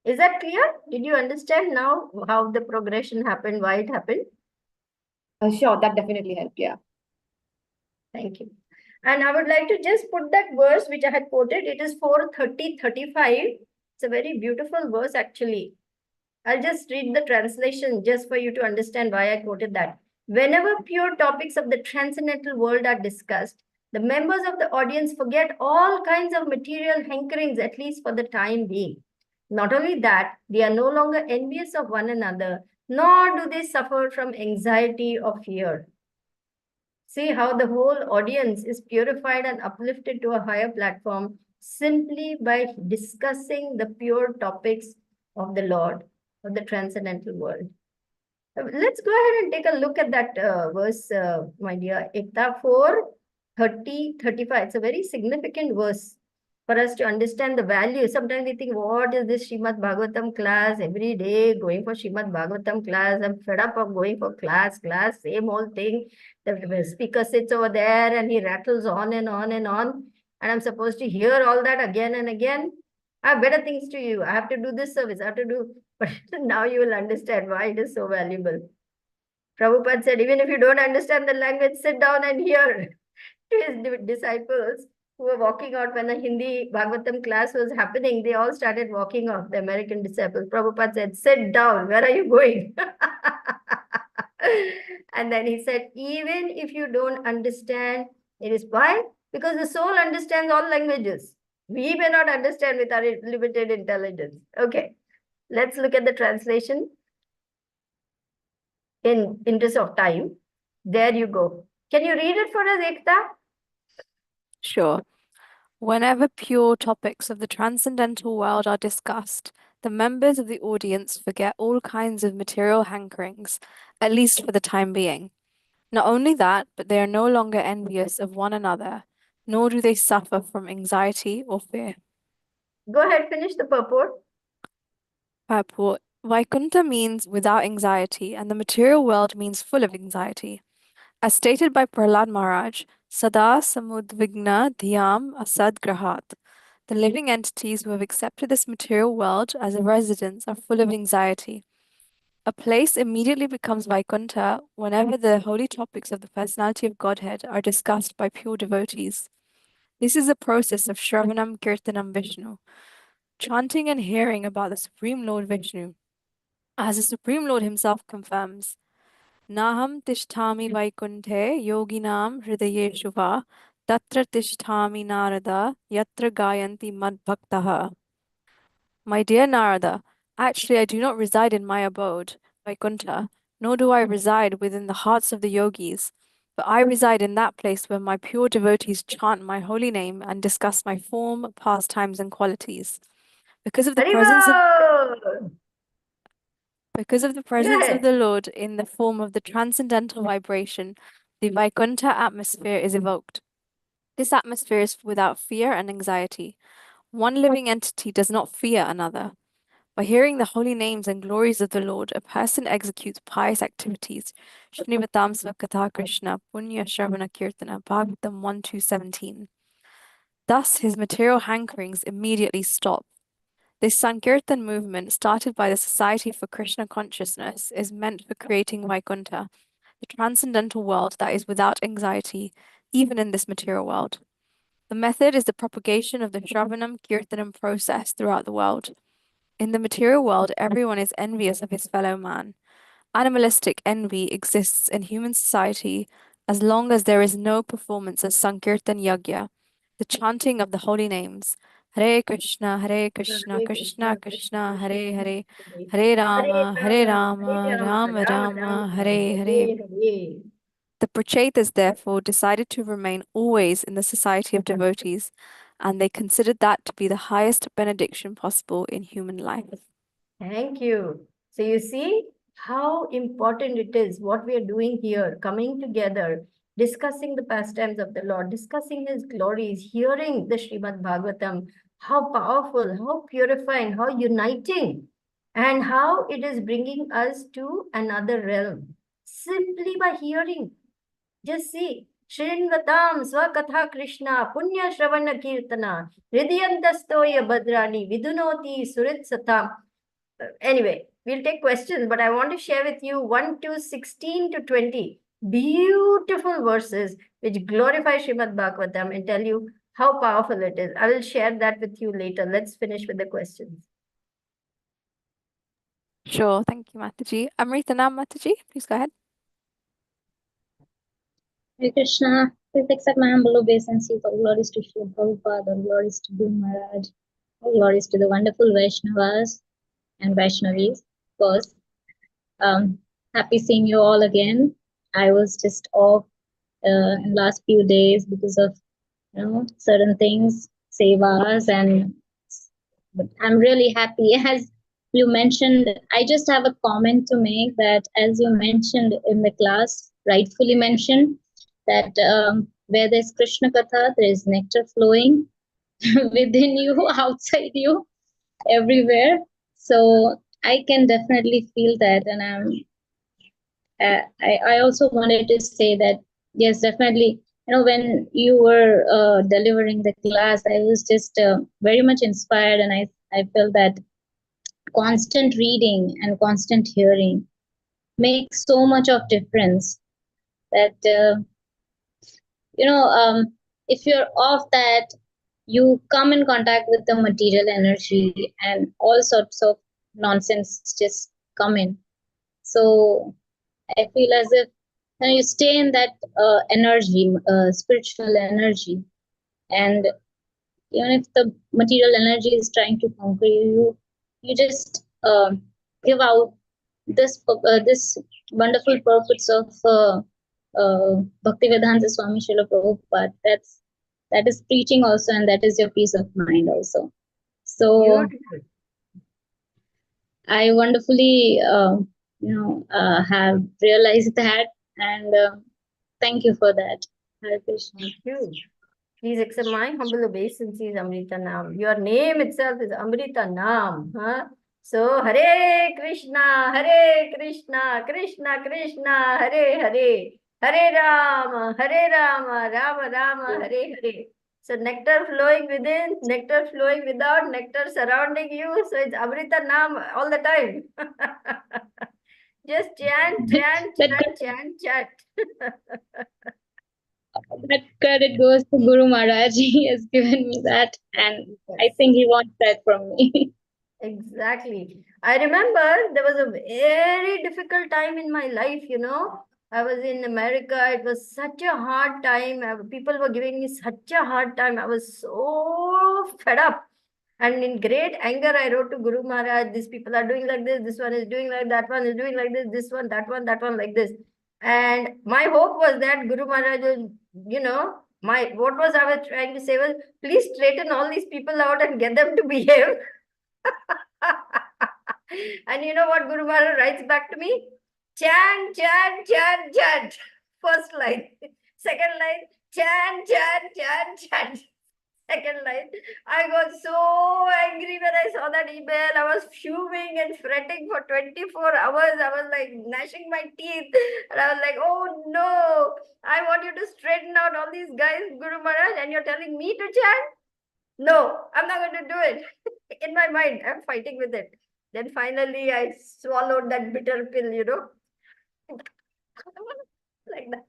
Is that clear? Did you understand now how the progression happened, why it happened? Sure, that definitely helped. Yeah. Thank you. And I would like to just put that verse which I had quoted. It is 4:30:35. It's a very beautiful verse, actually. I'll just read the translation just for you to understand why I quoted that. Whenever pure topics of the transcendental world are discussed, the members of the audience forget all kinds of material hankerings, at least for the time being. Not only that, they are no longer envious of one another, nor do they suffer from anxiety or fear. See how the whole audience is purified and uplifted to a higher platform simply by discussing the pure topics of the Lord, of the transcendental world. Let's go ahead and take a look at that verse, my dear. Ekta 4:30:35. It's a very significant verse for us to understand the value. Sometimes we think, what is this Srimad Bhagavatam class? Every day going for Srimad Bhagavatam class. I'm fed up of going for class, same old thing. The speaker sits over there and he rattles on and on and on. And I'm supposed to hear all that again and again. I have better things to do. I have to do this service. I have to do. But now you will understand why it is so valuable. Prabhupada said, even if you don't understand the language, sit down and hear. To his disciples who were walking out when the Hindi Bhagavatam class was happening, they all started walking off, the American disciples. Prabhupada said, sit down, where are you going? And then he said, even if you don't understand, it is why? Because the soul understands all languages. We may not understand with our limited intelligence. Okay, let's look at the translation in interest of time. There you go. Can you read it for us, Ekta? Sure. Whenever pure topics of the transcendental world are discussed, the members of the audience forget all kinds of material hankerings, at least for the time being. Not only that, but they are no longer envious of one another, nor do they suffer from anxiety or fear. Go ahead, finish the purport. Purport. Vaikuntha means without anxiety, and the material world means full of anxiety. As stated by Prahlad Maharaj, Sada samudvigna dhyam asadgrahat. The living entities who have accepted this material world as a residence are full of anxiety. A place immediately becomes Vaikuntha whenever the holy topics of the personality of Godhead are discussed by pure devotees. This is a process of Shravanam Kirtanam Vishnu, chanting and hearing about the Supreme Lord Vishnu. As the Supreme Lord himself confirms, Naham tishtami Vaikunthe yoginam hridayeshu va tatra tishtami narada yatra gayanti mad bhaktaha. My dear Narada, actually I do not reside in my abode, Vaikuntha, nor do I reside within the hearts of the yogis, but I reside in that place where my pure devotees chant my holy name and discuss my form, pastimes, and qualities. Because of the presence of Haribol! Because of the Go presence of ahead. the Lord in the form of the transcendental vibration, the Vaikuntha atmosphere is evoked. This atmosphere is without fear and anxiety. One living entity does not fear another. By hearing the holy names and glories of the Lord, a person executes pious activities. Shrivatam Svakatha Krishna, Punya Shravana Kirtana, Bhagavatam 1:217. Thus, his material hankerings immediately stop. This Sankirtan movement, started by the Society for Krishna Consciousness, is meant for creating Vaikuntha, the transcendental world that is without anxiety, even in this material world. The method is the propagation of the Shravanam Kirtanam process throughout the world. In the material world, everyone is envious of his fellow man. Animalistic envy exists in human society as long as there is no performance of Sankirtan Yagya, the chanting of the holy names. Hare Krishna, Hare Krishna, Hare Krishna Krishna, Krishna, Krishna Hare Krishna, Hare, Hare Hare Hare Rama, Hare Rama, Hare Rama, Rama, Rama Rama Rama, Rama, Hare Hare. Hare Hare. The Prachetas therefore decided to remain always in the society of devotees, and they considered that to be the highest benediction possible in human life. Thank you. So you see how important it is what we are doing here, coming together, discussing the pastimes of the Lord, discussing his glories, hearing the Srimad Bhagavatam, How powerful, how purifying, how uniting, and how it is bringing us to another realm simply by hearing. Just see, Shrinvatam Swakatha Krishna Punya Shravana Kirtana Hridyantastoya Badrani Vidunoti Surit Satam. Anyway, we'll take questions, but I want to share with you 1 to 16 to 20 beautiful verses which glorify Srimad Bhagavatam and tell you how powerful it is. I will share that with you later. Let's finish with the questions. Sure, thank you, Mataji. Amrita Nam Mataji, please go ahead. Hare Krishna, please accept my humble obeisance. All glories to Srila Prabhupada, all glories to Guru Maharaj, all glories to the wonderful Vaishnavas and Vaishnavis. Of course, happy seeing you all again. I was just off in last few days because of certain things, sevas, and but I'm really happy. As you mentioned, I just have a comment to make that as you mentioned in the class, rightfully mentioned that where there's Krishna Katha, there is nectar flowing within you, outside you, everywhere. So I can definitely feel that, and I also wanted to say that yes, definitely. When you were delivering the class, I was just very much inspired, and I felt that constant reading and constant hearing makes so much of difference that if you're off that, you come in contact with the material energy and all sorts of nonsense just come in. So I feel as if you stay in that energy, spiritual energy, and even if the material energy is trying to conquer you, you just give out this wonderful purpose of Bhaktivedanta Swami Srila Prabhupada. That is preaching also, and that is your peace of mind also. So Beautiful. I wonderfully have realized that, and thank you for that. Hare Krishna. Thank you. Please accept my humble obeisances, Amrita Nam. Your name itself is Amrita Nam. Huh? So, Hare Krishna, Krishna Krishna, Hare Hare, Hare Rama, Rama Rama, Hare Hare. So, nectar flowing within, nectar flowing without, nectar surrounding you. So, it's Amrita Nam all the time. Just chant, chant, that, chant, chant, chant. that credit goes to Guru Maharaj. He has given me that, and I Yes. think he wants that from me. Exactly. I remember there was a very difficult time in my life, I was in America. It was such a hard time. People were giving me such a hard time. I was so fed up. And in great anger, I wrote to Guru Maharaj, these people are doing like this one is doing like that one is doing like this one, that one like this. And my hope was that Guru Maharaj was, what was I was trying to say was, please straighten all these people out and get them to behave. And you know what Guru Maharaj writes back to me? Chant, chant, chant, chant. First line. Second line, chant, chant, chant, chant. Second line. I got so angry when I saw that email. I was fuming and fretting for 24 hours. I was like gnashing my teeth. And I was like, oh no, I want you to straighten out all these guys, Guru Maharaj, and you're telling me to chant? No, I'm not going to do it. In my mind, I'm fighting with it. Then finally, I swallowed that bitter pill, like that.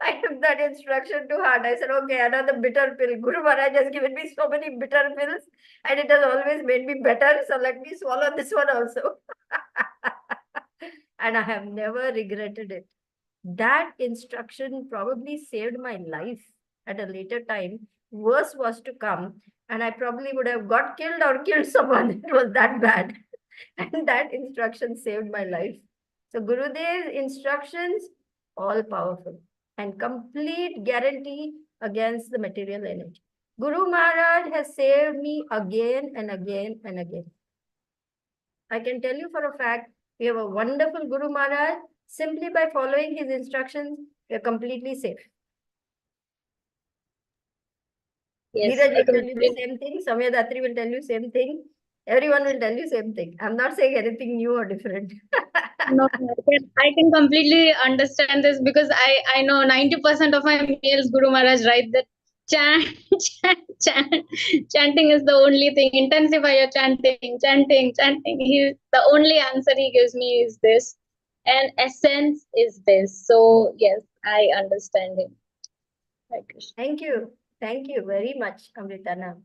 I took that instruction to heart. I said, okay, another bitter pill. Guru Maharaj has given me so many bitter pills and it has always made me better. So let me swallow this one also. And I have never regretted it. That instruction probably saved my life at a later time. Worse was to come, and I probably would have got killed or killed someone. It was that bad. And that instruction saved my life. So Gurudev's instructions, all powerful and complete guarantee against the material energy. Guru Maharaj has saved me again and again and again. I can tell you for a fact, we have a wonderful Guru Maharaj. Simply by following his instructions, we are completely safe. Yes, Neeraj I will tell you the completely. same thing. Samya Datri will tell you same thing. Everyone will tell you same thing. I'm not saying anything new or different. No, I can completely understand this because I know 90% of my meals Guru Maharaj write that chant, chant, chant. Chanting is the only thing. Intensify your chanting, chanting, chanting. The only answer he gives me is this, and essence is this. So yes, I understand him. Hare Krishna. Thank you. Thank you very much, Amritana.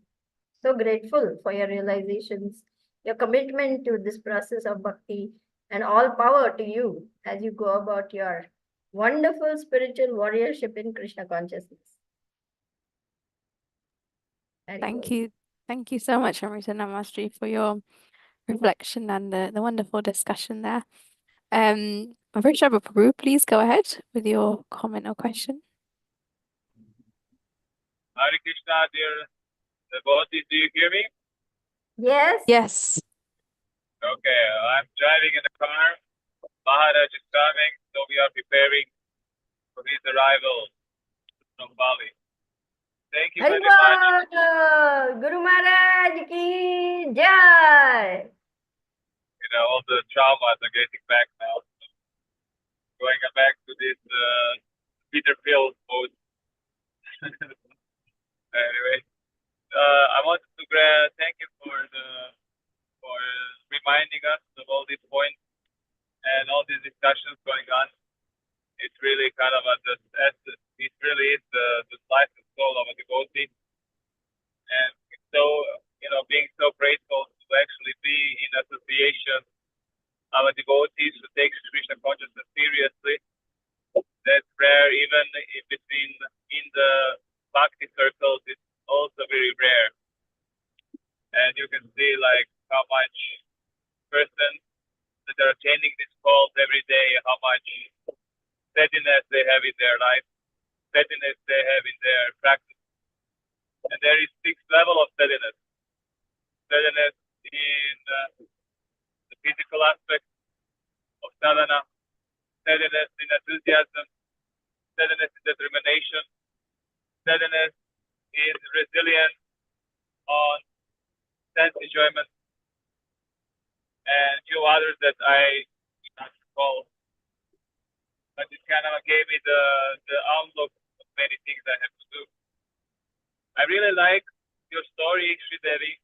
So grateful for your realizations, your commitment to this process of bhakti, and all power to you as you go about your wonderful spiritual warriorship in Krishna consciousness. Very Thank good. you. Thank you so much, Amrita Namaste, for your reflection and the wonderful discussion there. Amrita Prabhu, please go ahead with your comment or question. Hare Krishna, dear devotees, do you hear me? Yes. Yes. Okay, I'm driving in the car. Maharaj is coming, so we are preparing for his arrival from Bali. Thank you very much. Haribol! Guru Maharaj ki jai! All the traumas are getting back now. Going back to this Peter Phil mode. Anyway, I wanted to thank you for reminding us of all these points and all these discussions going on. It's really kind of it really is the life and soul of a devotee. And so, being so grateful to actually be in association of a devotees who takes Krishna consciousness seriously. That's rare, even in the bhakti circles, it's also very rare. And you can see like how much person that are attending these calls every day, how much steadiness they have in their life, steadiness they have in their practice. And there is 6 levels of steadiness. Steadiness in the physical aspect of sadhana, steadiness in enthusiasm, steadiness in determination, steadiness in resilience on sense enjoyment, and a few others that I do not recall. But it kind of gave me the outlook of many things I have to do. I really like your story, Sridevi,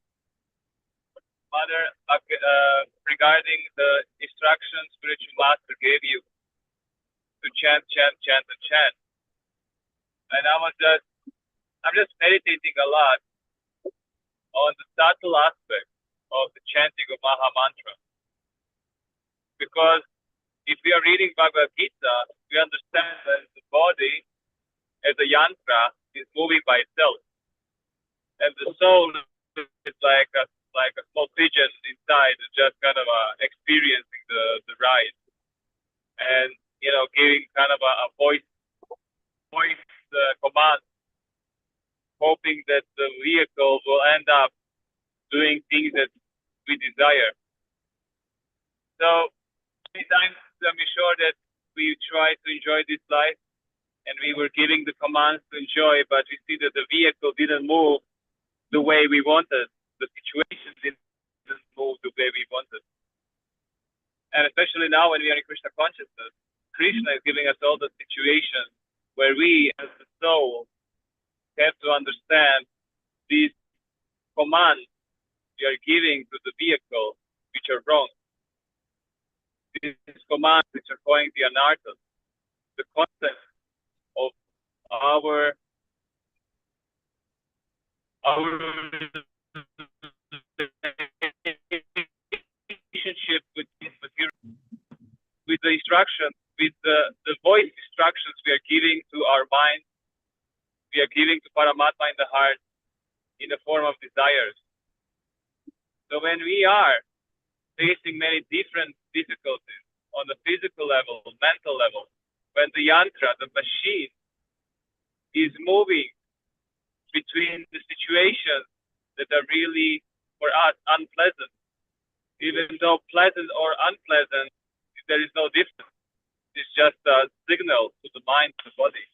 Mother, regarding the instructions spiritual master gave you to chant, chant, chant, and chant. And I'm just meditating a lot on the subtle aspect of the chanting of Maha Mantra. Because if we are reading Bhagavad Gita, we understand that the body as a yantra is moving by itself. And the soul is like a small pigeon inside, just kind of experiencing the ride. And, giving kind of a voice command, hoping that the vehicle will end up doing things that we desire. So many times I'm sure that we try to enjoy this life and we were giving the commands to enjoy, but we see that the vehicle didn't move the way we wanted. The situation didn't move the way we wanted. And especially now when we are in Krishna consciousness, Krishna is giving us all the situations where we as the soul have to understand these commands we are giving to the vehicle, which are wrong. These commands which are going the anarthas, the concept of our relationship with the instructions, with the voice instructions we are giving to our mind, we are giving to Paramatma in the heart in the form of desires. So when we are facing many different difficulties on the physical level, mental level, when the yantra, the machine, is moving between the situations that are really, for us, unpleasant, even though pleasant or unpleasant, there is no difference. It's just a signal to the mind and the body.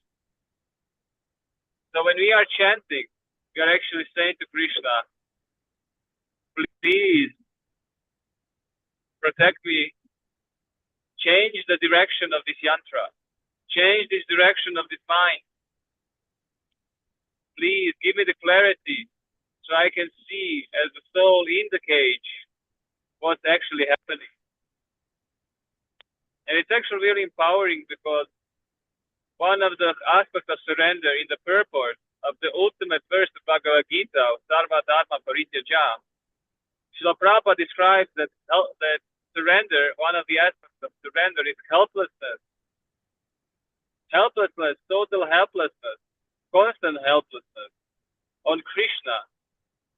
So when we are chanting, we are actually saying to Krishna, please protect me, change the direction of this yantra, change this direction of this mind. Please give me the clarity so I can see as the soul in the cage what's actually happening. And it's actually really empowering because one of the aspects of surrender in the purport of the ultimate verse of Bhagavad Gita, Sarva Dharma Parityaja, Srila Prabhupada describes that surrender, one of the aspects of surrender is helplessness. Helplessness, total helplessness, constant helplessness on Krishna.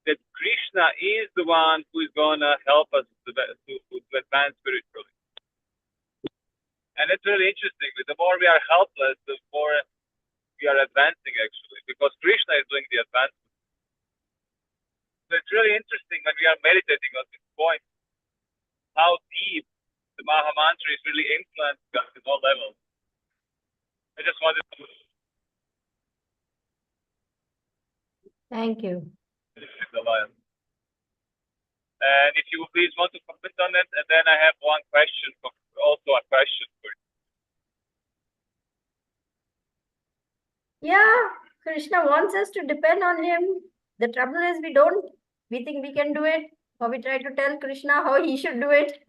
That Krishna is the one who is going to help us to advance spiritually. And it's really interesting. The more we are helpless, the more we are advancing actually, because Krishna is doing the advancement. So it's really interesting when we are meditating on this point, how deep the Maha Mantra is really influencing us in all levels. I just wanted to... Thank you. And if you please want to comment on it, and then I have one question, also a question for you. Yeah, Krishna wants us to depend on him. The trouble is we don't. We think we can do it, or we try to tell Krishna how he should do it.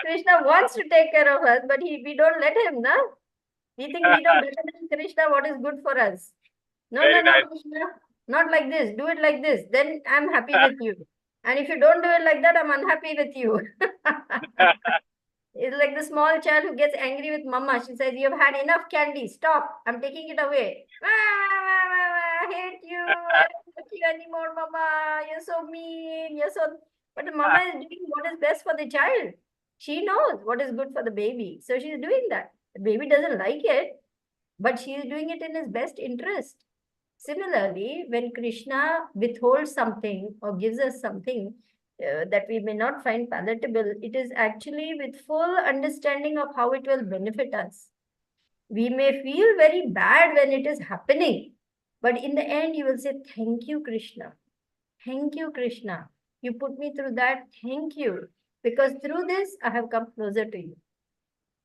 Krishna wants to take care of us, but we don't let him, na? We think we know better than Krishna what is good for us. No, Very no, nice. Krishna, not like this. Do it like this. Then I'm happy with you. And if you don't do it like that, I'm unhappy with you. It's like the small child who gets angry with mama. She says, "You've had enough candy. Stop. I'm taking it away." I hate you. I don't like you anymore, mama. You're so mean. You're so... But the mama is doing what is best for the child. She knows what is good for the baby. So she's doing that. The baby doesn't like it, but she is doing it in his best interest. Similarly, when Krishna withholds something or gives us something that we may not find palatable, it is actually with full understanding of how it will benefit us. We may feel very bad when it is happening, but in the end, you will say, "Thank you, Krishna. Thank you, Krishna. You put me through that. Thank you. Because through this, I have come closer to you.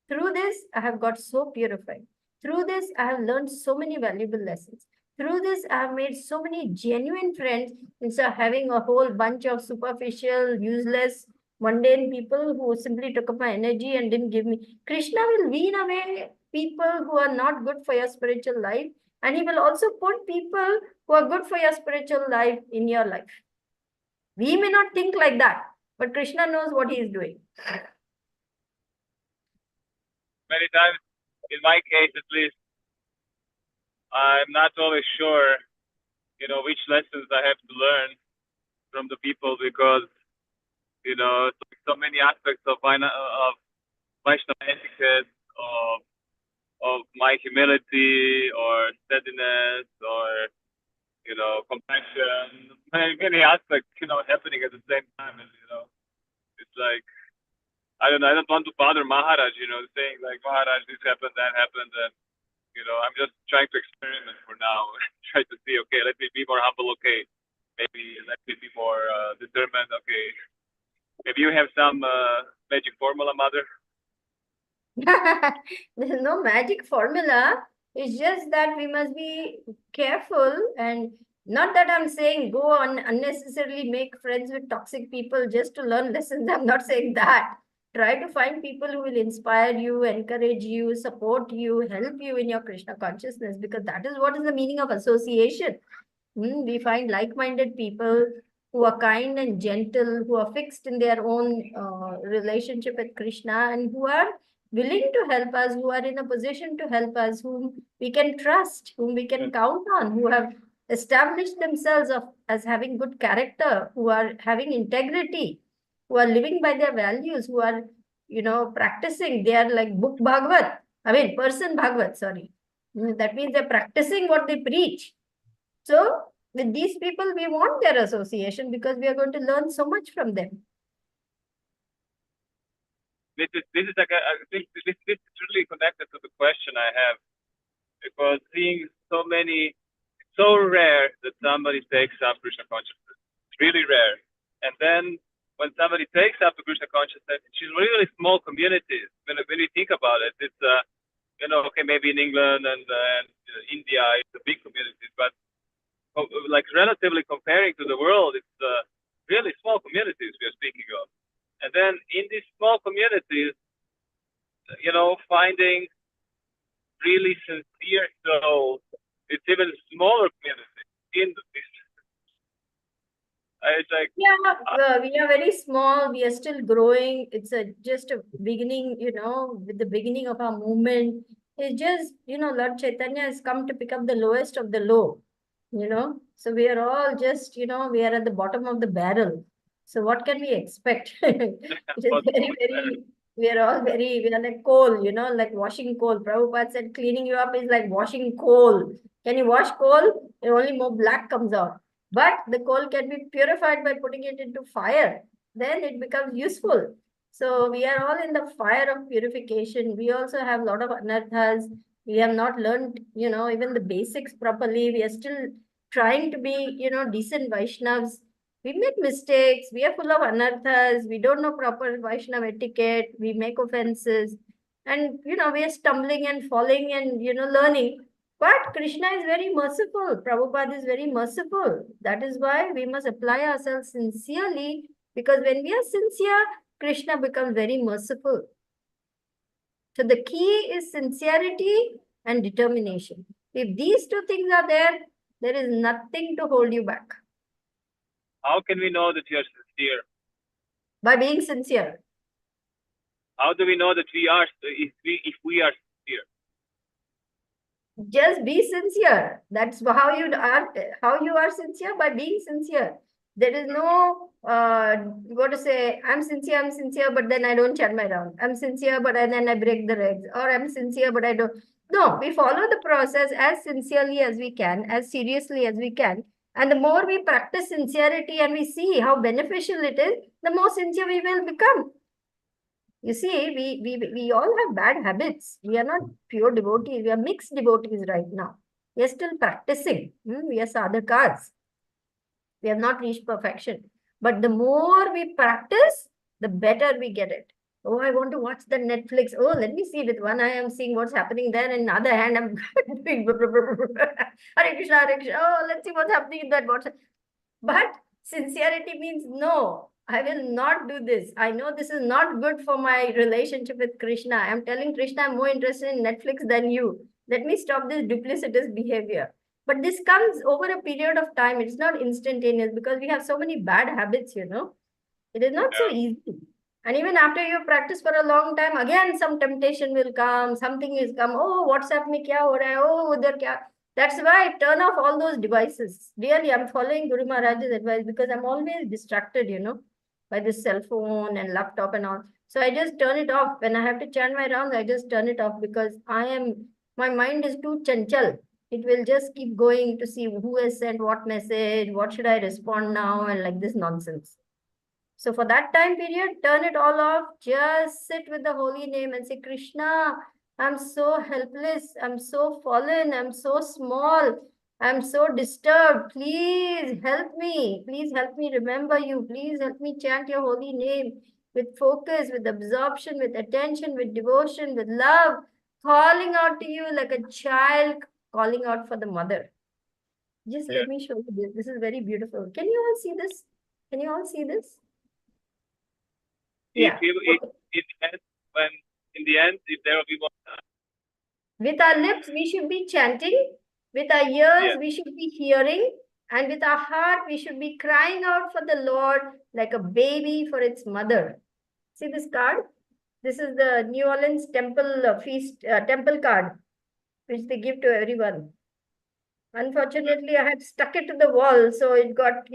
Through this, I have got so purified. Through this, I have learned so many valuable lessons. Through this, I have made so many genuine friends instead of having a whole bunch of superficial, useless, mundane people who simply took up my energy and didn't give me. Krishna will wean away people who are not good for your spiritual life, and he will also put people who are good for your spiritual life in your life. We may not think like that, but Krishna knows what he is doing. Many times, in my case at least, I'm not always sure, which lessons I have to learn from the people because, so many aspects of Vaishnava etiquette, of my humility or steadiness or, compassion, many aspects, happening at the same time. And, it's like, I don't want to bother Maharaj, saying like, "Maharaj, this happened, that happened." And, I'm just trying to experiment for now. Try to see, okay, let me be more humble, okay. Maybe let me be more determined, okay. Maybe you have some magic formula, Mother? There's no magic formula. It's just that we must be careful, and not that I'm saying go on unnecessarily make friends with toxic people just to learn lessons. I'm not saying that. Try to find people who will inspire you, encourage you, support you, help you in your Krishna consciousness, because that is what is the meaning of association. We find like-minded people who are kind and gentle, who are fixed in their own relationship with Krishna, and who are willing to help us, who are in a position to help us, whom we can trust, whom we can count on, who have established themselves as having good character, who are having integrity, who are living by their values, who are, practicing. They are like book Bhagavad. Person Bhagavad, sorry. That means they're practicing what they preach. So with these people, we want their association because we are going to learn so much from them. This is like this is really connected to the question I have, because seeing so takes up Krishna consciousness. It's really rare. And then when somebody takes up the Krishna consciousness, it's really small communities. When you think about it, it's okay, maybe in England and India, it's a big community, but like relatively comparing to the world, it's really small communities we are speaking of. And then in these small communities, finding really sincere souls, it's even smaller communities in this. It's like, yeah, we are very small. We are still growing. It's just a beginning, with the beginning of our movement. It's just, Lord Chaitanya has come to pick up the lowest of the low, So we are all just, we are at the bottom of the barrel. So what can we expect? It is we are like coal, like washing coal. Prabhupada said cleaning you up is like washing coal. Can you wash coal? Only more black comes out. But the coal can be purified by putting it into fire. Then it becomes useful. So we are all in the fire of purification. We also have a lot of anarthas. We have not learned, even the basics properly. We are still trying to be, decent Vaishnavas. We make mistakes. We are full of anarthas. We don't know proper Vaishnava etiquette. We make offenses. And, we are stumbling and falling and, learning. But Krishna is very merciful. Prabhupada is very merciful. That is why we must apply ourselves sincerely, because when we are sincere, Krishna becomes very merciful. So the key is sincerity and determination. If these two things are there, there is nothing to hold you back. How can we know that you are sincere? By being sincere. How do we know that if we are sincere? Just be sincere. That's how you are sincere, by being sincere. There is no I'm sincere, but then I don't chant my round. I'm sincere, but then I break the regs. Or I'm sincere, but I don't. No, we follow the process as sincerely as we can, as seriously as we can. And the more we practice sincerity and we see how beneficial it is, the more sincere we will become. You see, we all have bad habits. We are not pure devotees. We are mixed devotees right now. We are still practicing. We are sadhakas. We have not reached perfection. But the more we practice, the better we get it. Oh, I want to watch the Netflix. Oh, let me see. With one eye, I'm seeing what's happening there. And other hand, I'm doing Hare Krishna, Hare Krishna. Oh, let's see what's happening in that. But sincerity means no, I will not do this. I know this is not good for my relationship with Krishna. I'm telling Krishna I'm more interested in Netflix than you. Let me stop this duplicitous behavior. But this comes over a period of time. It's not instantaneous because we have so many bad habits, It is not so easy. And even after you practice for a long time, again, some temptation will come. Something will come. Oh, WhatsApp me kya ho raha hai? Oh, udhar kya? That's why I turn off all those devices. Really, I'm following Guru Maharaj's advice because I'm always distracted, by this cell phone and laptop and all. So I just turn it off. When I have to chant my rounds, I just turn it off because my mind is too chanchal. It will just keep going to see who has sent what message, what should I respond now, and like this nonsense. So for that time period, turn it all off. Just sit with the holy name and say, Krishna, I'm so helpless. I'm so fallen. I'm so small. I'm so disturbed. Please help me. Please help me remember you. Please help me chant your holy name with focus, with absorption, with attention, with devotion, with love, calling out to you like a child calling out for the mother. Just let me show you this. This is very beautiful. Can you all see this? Can you all see this? Yeah. In the end, if there will be one. With our lips, we should be chanting. With our ears, we should be hearing. And with our heart, we should be crying out for the Lord like a baby for its mother. See this card? This is the New Orleans temple temple card, which they give to everyone. Unfortunately, I had stuck it to the wall, so it got,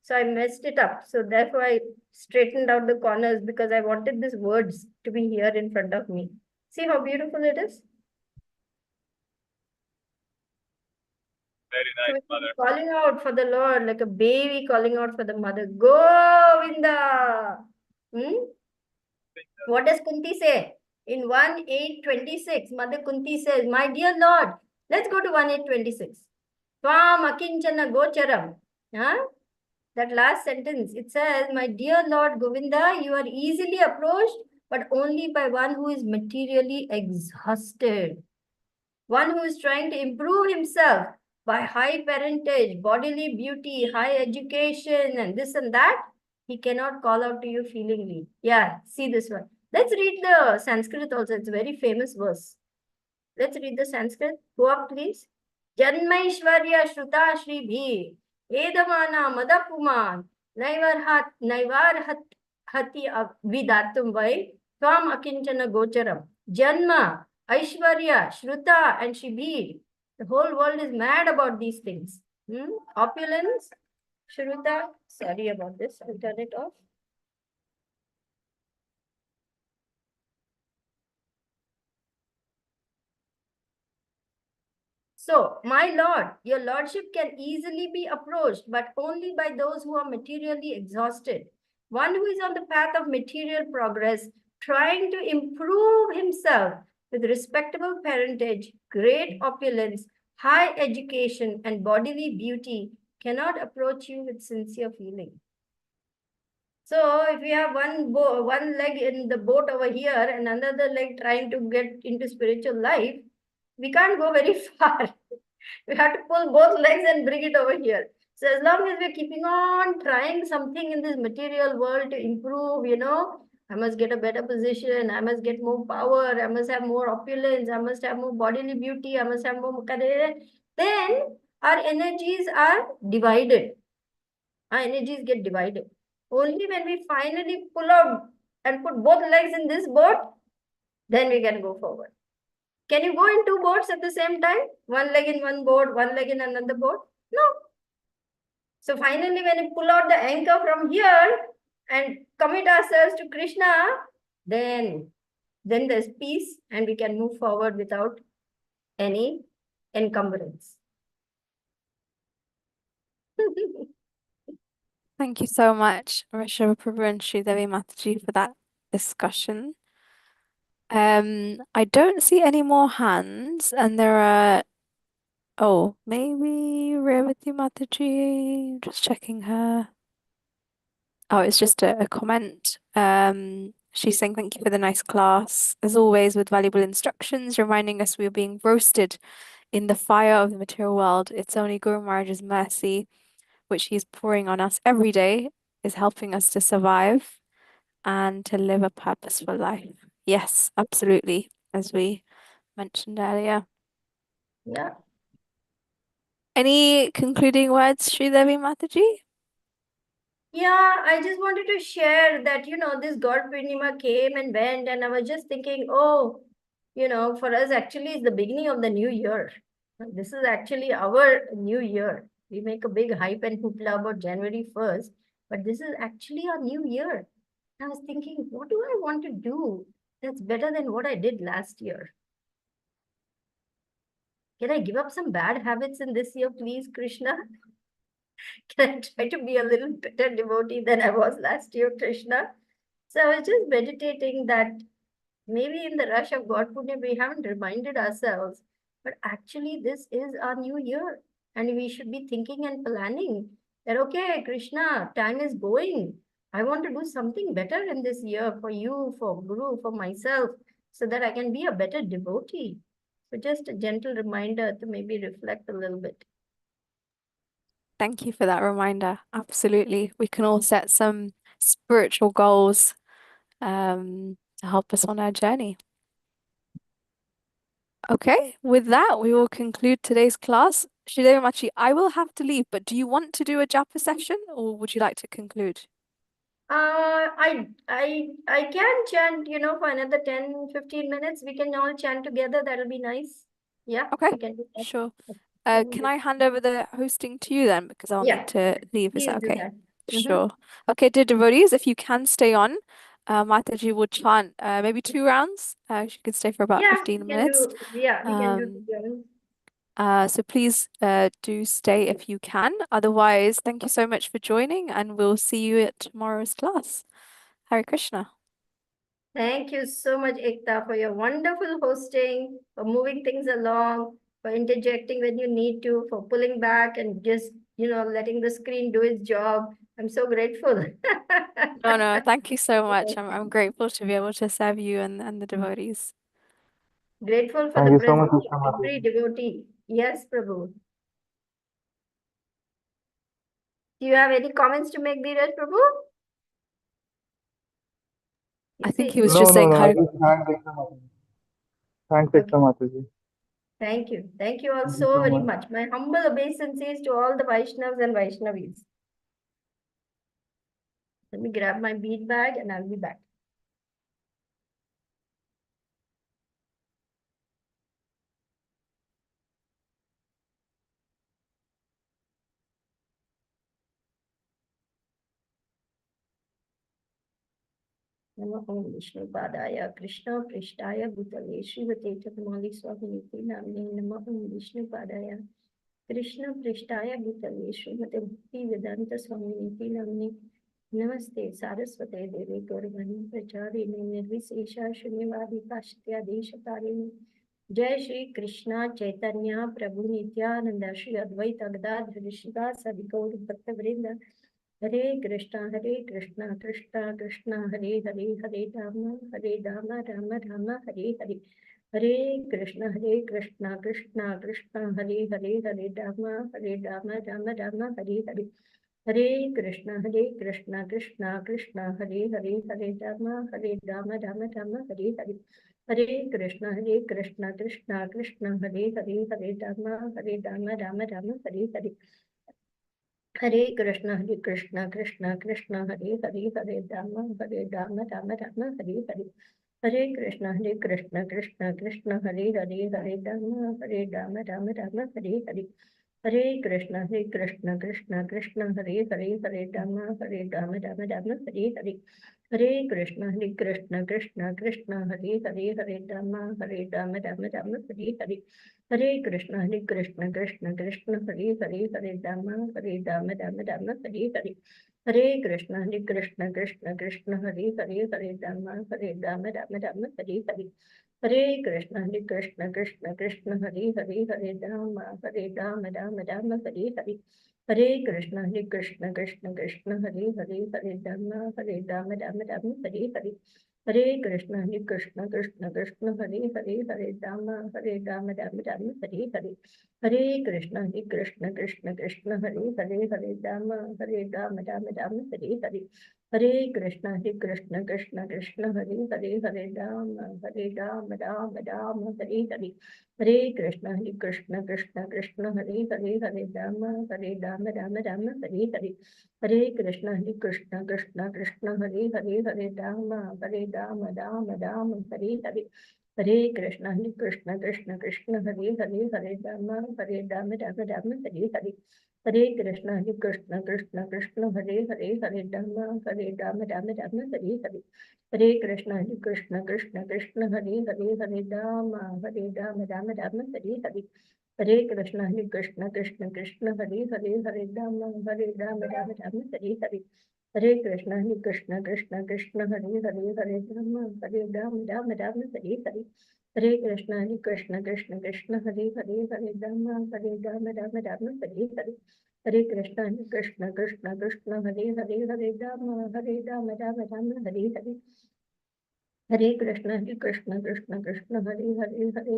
so I messed it up. So therefore, I straightened out the corners because I wanted these words to be here in front of me. See how beautiful it is? Very nice, mother. Calling out for the Lord like a baby calling out for the mother. Govinda! What does Kunti say? In 1:8:26, Mother Kunti says, my dear Lord, let's go to 1:8:26. Tvam akinchana gocharam. Huh? That last sentence, it says, my dear Lord Govinda, you are easily approached, but only by one who is materially exhausted. One who is trying to improve himself by high parentage, bodily beauty, high education, and this and that, he cannot call out to you feelingly. Yeah, see this one. Let's read the Sanskrit also. It's a very famous verse. Let's read the Sanskrit. Go up, please. Janmaishwarya Shruta Shribhi Edamana Madapuman Naivarhat Hati Vidatum Vai Tvam Akinchana Gocharam. Janma, Aishwarya, Shruta, and Shibir. The whole world is mad about these things. Opulence, Shruta. Sorry about this. I'll turn it off. So, my lord, your lordship can easily be approached, but only by those who are materially exhausted. One who is on the path of material progress, trying to improve himself with respectable parentage, great opulence, high education, and bodily beauty, cannot approach you with sincere feeling. So, if we have one leg in the boat over here and another leg trying to get into spiritual life, we can't go very far. We have to pull both legs and bring it over here. So as long as we're keeping on trying something in this material world to improve, I must get a better position, I must get more power, I must have more opulence, I must have more bodily beauty, I must have more career, then our energies are divided. Our energies get divided. Only when we finally pull out and put both legs in this boat, then we can go forward. Can you go in two boats at the same time? One leg in one boat, one leg in another boat? No. So finally, when we pull out the anchor from here and commit ourselves to Krishna, then there's peace and we can move forward without any encumbrance. Thank you so much, Rishabh Prabhu and Sridevi Mataji, for that discussion. I don't see any more hands, and there are, oh, maybe Revati Mataji, just checking her. Oh, it's just a comment. She's saying thank you for the nice class, as always, with valuable instructions, reminding us we are being roasted in the fire of the material world. It's only Guru Maharaj's mercy, which he's pouring on us every day, is helping us to survive and to live a purposeful life. Yes, absolutely, as we mentioned earlier. Yeah. Any concluding words, Sridevi Mataji? Yeah, I just wanted to share that, this God Purnima came and went, and I was just thinking, oh, for us, actually, it's the beginning of the new year. This is actually our new year. We make a big hype and hoopla about January 1st, but this is actually our new year. I was thinking, what do I want to do that's better than what I did last year? Can I give up some bad habits in this year, please, Krishna? Can I try to be a little better devotee than I was last year, Krishna? So I was just meditating that maybe in the rush of God Punya, we haven't reminded ourselves, but actually this is our new year. And we should be thinking and planning that, okay, Krishna, time is going. I want to do something better in this year for you, for Guru, for myself, so that I can be a better devotee. So just a gentle reminder to maybe reflect a little bit. Thank you for that reminder. Absolutely. We can all set some spiritual goals to help us on our journey. Okay, with that, we will conclude today's class. Sridevi Machi, I will have to leave, but do you want to do a japa session or would you like to conclude? I can chant, for another 10-15 minutes. We can all chant together. That'll be nice. Yeah, Okay, we can do that. sure. Can I hand over the hosting to you then? Because I'll Yeah, need to leave. Is please that do okay? that. Sure. Okay, dear devotees, if you can stay on, Mataji will chant maybe 2 rounds. She could stay for about Yeah, 15 minutes. we can do together. So please do stay if you can. Otherwise, thank you so much for joining, and we'll see you at tomorrow's class. Hare Krishna. Thank you so much, Ekta, for your wonderful hosting, for moving things along, for interjecting when you need to, for pulling back and just, letting the screen do its job. I'm so grateful. No, thank you so much. I'm grateful to be able to serve you and the devotees. Grateful for Thank the you so much, presence Sister of every devotee. Yes, Prabhu. Do you have any comments to make, Dheeraj Prabhu? I You think see, he was No, just no, saying no. I hi. just thank Ekta Mataji. Thanks, okay. Ekta Mataji. Thank you. Thank you all Thank you so so very much. much. My humble obeisances to all the Vaishnavas and Vaishnavis. Let me grab my bead bag and I'll be back. नमः ओम विष्णुपादाय कृष्ण पृष्ठाय भूतले श्रीमते चतुर्माली स्वामिनिति नाम्ने नमः ओम विष्णुपादाय कृष्ण पृष्ठाय भूतले श्रीमते भक्ति वेदांत स्वामिनिति नाम्ने नमस्ते सारस्वते देवे गौरवाणी प्रचारिणे निर्विशेषा शून्यवादी पाश्चात्यादेशतारिणे जय श्री कृष्ण चैतन्य प्रभु नित्यानंद श्री अद्वैत गदाधर श्रीवासादि गौर भक्तवृंद हरे Krishna Krishna Krishna Hare Hare Hare Ram Ram Ram Hare Hare Hare Krishna Krishna Krishna Hare Hare Hare Ram Ram Ram Hare Hare Hare Krishna Krishna Krishna Hare Hare Hare Ram Ram Ram Hare Hare Hare Krishna Krishna Krishna Hare Hare Hare Ram Ram Ram Hare Hare Hare Krishna Krishna Krishna Hare Hare Hare Ram Ram Ram Hare Hare Hare Krishna Krishna Krishna Hare Hare Hare Ram Ram Ram Hare Hare Hare Krishna Krishna Krishna Hare Hare Hare Ram Ram Ram Hare Hare Hare Krishna Krishna Krishna Hare Hare Hare Ram Ram Ram Hare Hare Hare Krishna Krishna Krishna Hare Hare Hare Ram Ram Ram Hare Hare Hare Krishna Krishna Krishna Hare Hare Hare Ram Ram Ram Hare Hare Hare Krishna Krishna Krishna Hare Hare Hare Ram Ram Ram Hare Hare Hare Krishna Krishna Krishna Hare Hare Hare Ram Ram Ram Hare Hare Hare Krishna Krishna Krishna Hare Hare Hare Ram Ram Ram Hare Hare Hare Krishna Krishna Krishna Hare Hare Hare Ram Ram Ram Hare Hare Hare Krishna Krishna Krishna Hare Hare Hare Ram Ram Ram Hare Hare Hare Krishna Krishna Krishna Hare Hare Hare Ram Ram Ram Hare Hare Hare Krishna Krishna Krishna Hare Hare Hare Ram Ram Hare Hare Hare Krishna Krishna Krishna Hare Hare Hare Ram Ram Ram Hare Hare Hare Krishna Krishna Krishna Hare Hare Hare Ram Ram Ram Hare Hare Hare Krishna Krishna Krishna Hare Hare Hare Ram Ram Ram Hare Hare Hare Krishna Krishna Krishna Hare Hare Hare Ram Ram Ram Hare Hare Hare Krishna Krishna Krishna Hare Hare Hare Ram Ram Ram Hare Hare Hare Krishna Krishna Krishna Hare Hare Hare Ram Ram Ram Hare Hare Hare Krishna Krishna Krishna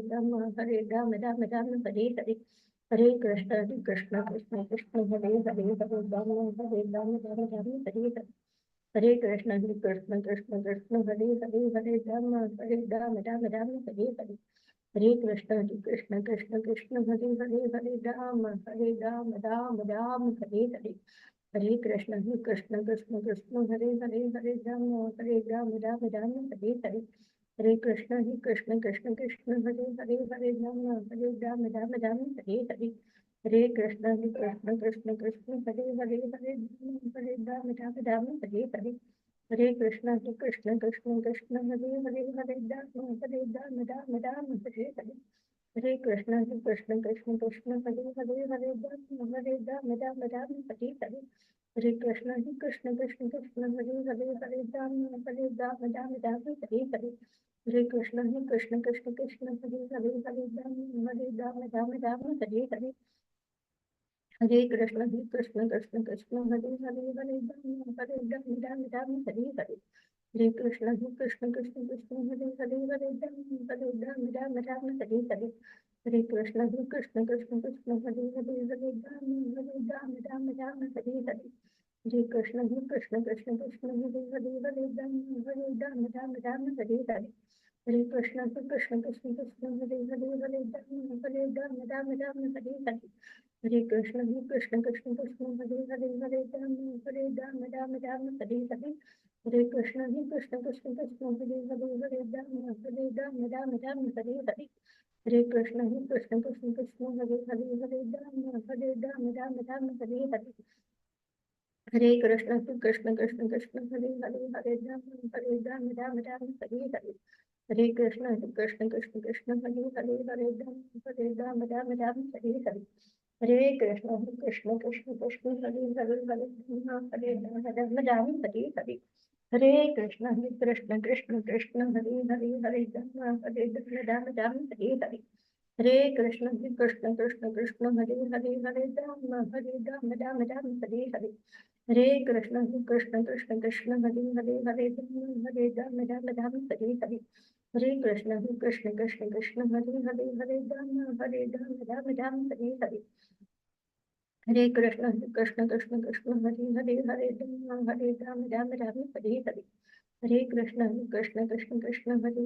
Hare Hare Hare Ram Ram Ram Hare Hare Hare Krishna Krishna Krishna Hare Hare Hare Ram Ram Ram Hare Hare Hare Krishna Krishna Krishna Hare Hare Hare Ram Ram Ram Hare Hare Hare Krishna Krishna Krishna Hare Hare Hare Ram Ram Ram Hare Hare Hare Krishna Krishna Hare Hare Hare Ram Ram Hare Hare Hare Krishna Krishna Hare Hare Hare Ram Ram Hare Hare Hare Krishna Krishna Hare Hare Hare Ram Ram Hare Hare Hare Krishna Krishna Hare Hare Hare Ram Hare Hare Hare Krishna Krishna Hare Hare Hare Ram Hare Hare Hare Krishna Krishna Hare Hare Hare Ram Hare Hare Hare Krishna Krishna Hare Hare Hare Ram Ram Hare Hare Hare Krishna Krishna Krishna Krishna Hare Hare Hare Rama Rama Rama Hare Hare. Hare Krishna Krishna Krishna Krishna Hare Hare Hare Rama Rama Rama Hare Hare. Hare Krishna Krishna Krishna Krishna Hare Hare Hare Rama Rama Rama Hare Hare. Hare Krishna Krishna Krishna Krishna Hare Hare Hare Rama Rama Rama Hare Hare. Hare Krishna Krishna Krishna Krishna Hare Hare Hare Rama Rama Hare Hare. Hare Krishna Krishna Krishna Krishna Hare Hare Hare Rama Rama Hare Hare. Hare Krishna Krishna Krishna Krishna Hare Hare Hare Rama Rama Hare Hare. Hare Krishna Krishna Krishna Krishna Hare Hare Hare Rama Rama Hare Hare. Hare Krishna Krishna Krishna Krishna Hare Hare Hare Rama Rama Hare Hare. Hare Krishna Krishna Krishna Krishna Hare Hare Hare Rama Rama Hare Hare. Hare Krishna Krishna Krishna Krishna Hare Hare Hare Rama Rama Hare Hare. Hare Krishna Krishna Krishna Krishna Hare Hare Hare Rama Rama Hare Hare. Hare Krishna Krishna Krishna Krishna Hare Hare Hare Rama Rama Hare Hare. Hare Krishna Krishna Krishna Krishna Hare Hare Hare Rama Rama Hare Hare. Hare Krishna Krishna Krishna Krishna Hare Hare Hare Rama Rama Hare Hare. Hare Krishna Krishna Krishna Krishna Hare Hare Hare Rama Rama Hare Hare. Hare Krishna Krishna Krishna Krishna Hare Hare Hare Rama Rama Hare Hare. Hare Krishna Krishna Krishna Krishna Hare Hare Hare Rama Rama Hare Hare. Hare Krishna Krishna Krishna Krishna Hare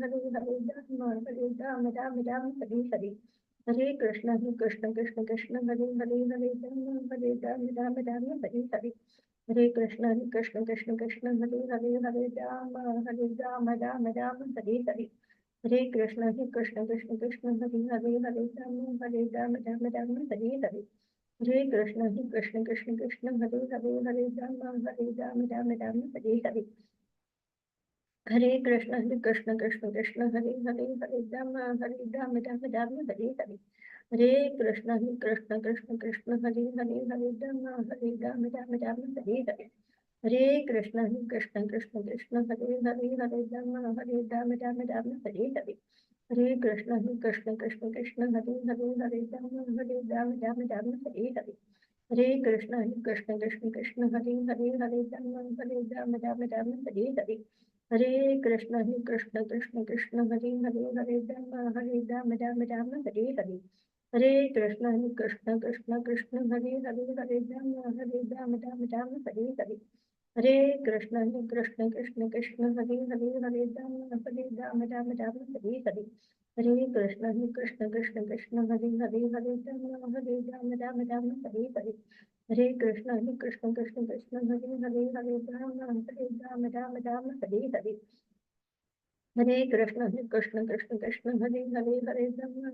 Hare Hare Rama Rama Hare Hare. Hare Krishna Krishna Krishna Krishna Hare Hare Hare Rama Rama Hare Hare. Hare Krishna Krishna Krishna Krishna Hare Hare Hare Rama Rama Hare Hare. Hare Krishna Krishna Krishna Krishna Hare Hare Hare Rama Rama Hare Hare. Hare Krishna Krishna Krishna Krishna Hare Hare Hare Rama Hare Hare. Hare Krishna Krishna Krishna Krishna Hare Hare Hare Rama Rama Hare Hare. Hare Krishna Krishna Krishna Krishna Hare Hare Hare Rama Rama Hare Hare. Hare Krishna Krishna Krishna Krishna Hare Hare Hare Rama Rama Hare Hare. Hare Krishna Krishna Krishna Krishna Hare Hare Hare Rama Rama Hare Hare. Hare Krishna Krishna Krishna Krishna Hare Hare Hare Rama Rama Hare Hare. Hare Krishna Krishna Krishna Krishna Hare Hare Hare Rama Rama Hare Hare. Hare Krishna Krishna Krishna Krishna Hare Hare Hare Rama Rama Hare Hare. Hare Krishna Krishna Krishna Krishna Hare Hare Hare Rama Rama Hare Hare. Hare Krishna Krishna Krishna Krishna Hare Hare Hare Rama Rama Hare Hare. Hare Krishna Krishna Krishna Krishna Hare Hare Hare Rama Rama Hare Hare. Hare Krishna Krishna Krishna Krishna Hare Hare Hare Rama Rama Hare Hare. Hare Krishna Krishna Krishna Krishna Hare Hare Hare Rama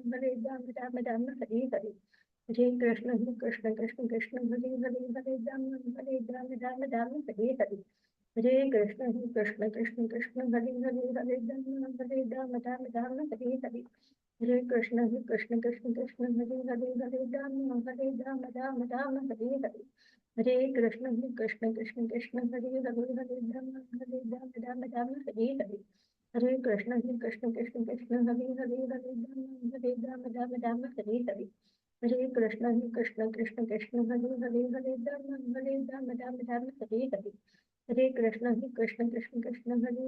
Rama Hare Hare. Hare Krishna Krishna Krishna Krishna Hare Hare Hare Rama Rama Hare Hare. Hare Krishna Krishna Krishna Krishna Hare Hare Hare Rama Hare Hare. Hare Krishna Krishna Krishna Krishna Hare Hare Hare Rama Hare Hare. Hare Krishna Krishna Krishna Krishna Hare Hare Hare Rama Hare Hare. Hare Krishna Krishna Krishna Krishna Hare Hare Hare Rama Hare Hare. Hare Krishna Krishna Krishna Krishna Hare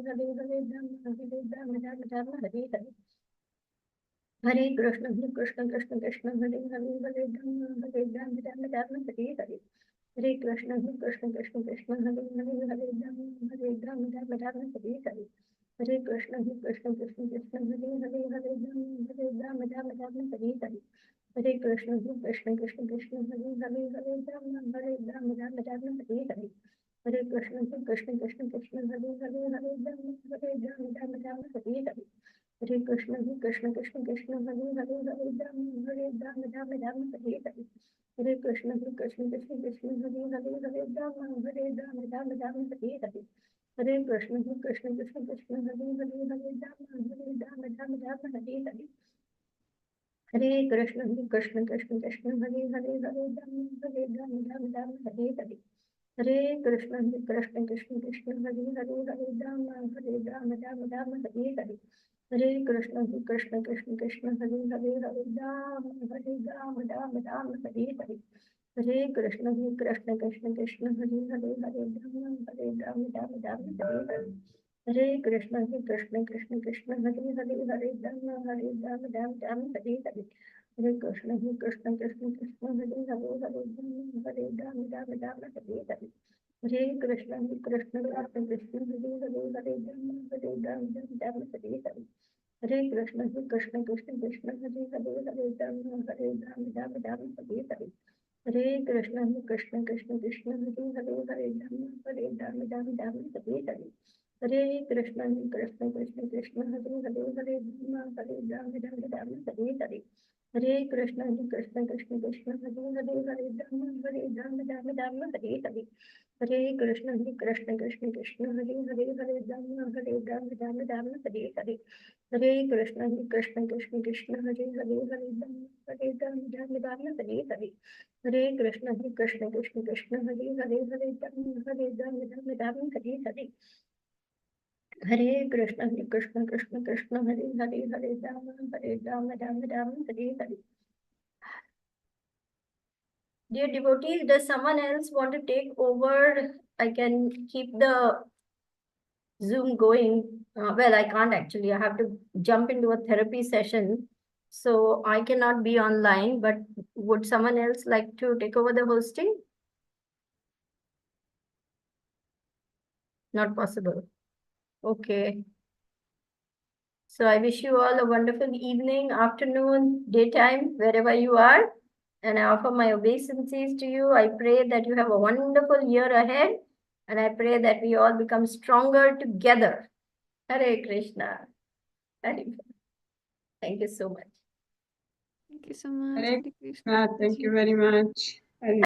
Hare Hare Rama Hare Hare. Hare Krishna Krishna Krishna Krishna Hare Hare Hare Rama Hare Hare. Hare Krishna Krishna Krishna Krishna Hare Hare Hare Rama Hare Hare. Hare Krishna Krishna Krishna Krishna Hare Hare Hare Rama Hare Hare. Hare Krishna Krishna Krishna Krishna Hare Hare Hare Rama Hare Hare. Hare Krishna Krishna Krishna Krishna Hare Hare Hare Rama Hare Hare. Hare Krishna Krishna Krishna Krishna Hare Hare Hare Rama Hare Hare. Hare Krishna Krishna Krishna Krishna Hare Hare Hare Rama Hare Hare. Hare Krishna Krishna Krishna Krishna Hare Hare Hare Rama Hare Hare. Hare Krishna Krishna Krishna Krishna Hare Hare Hare Rama Hare Hare. Hare Krishna, Krishna Krishna Krishna, Hare Hare, Hare Rama, Rama Rama, Hare Hare. Hare Krishna, Krishna Krishna Krishna, Hare Hare, Hare Rama, Rama Rama, Hare Hare. Hare Krishna, Krishna Krishna Krishna, Hare Hare, Hare Rama, Rama Rama, Hare Hare. Hare Krishna, Krishna Krishna Krishna, Hare Hare, Hare Rama, Rama Hare Hare. Hare Krishna, Krishna Krishna Krishna, Hare Hare, Hare Rama, Rama Hare Hare. Hare Krishna, Krishna Krishna Krishna, Hare Hare, Hare Rama, Rama Hare Hare. Hare Krishna, Krishna Krishna Krishna, Hare Hare, Hare Rama, Rama Hare Hare. Hare Krishna, Krishna Krishna Krishna, Hare Hare, Hare Rama, Rama Hare Hare. Hare Krishna, Krishna Krishna Krishna, Hare Hare, Hare Rama, Rama Hare Hare. Hare Krishna, Krishna Krishna Krishna, Hare Hare, Hare Rama, Rama Hare Hare. Hare Krishna, Krishna Krishna Krishna, Hare Hare, Hare Rama, Rama Hare Hare. Hare Krishna, Krishna Krishna Krishna, Hare Hare, Hare Rama, Rama Hare Hare. Hare Krishna, Krishna Krishna Krishna, Hare Hare, Hare Rama, Hare Hare. Hare Krishna, Krishna Krishna Krishna, Hare Hare, Hare Rama, Rama Hare Hare. Dear devotees, does someone else want to take over? I can keep the Zoom going. Well, I can't actually. I have to jump into a therapy session. So I cannot be online, but would someone else like to take over the hosting? Not possible. Okay. So I wish you all a wonderful evening, afternoon, daytime, wherever you are. And I offer my obeisances to you. I pray that you have a wonderful year ahead. And I pray that we all become stronger together. Hare Krishna. Hare. Thank you so much. Thank you so much. Hare Hare Krishna. Thank you very much.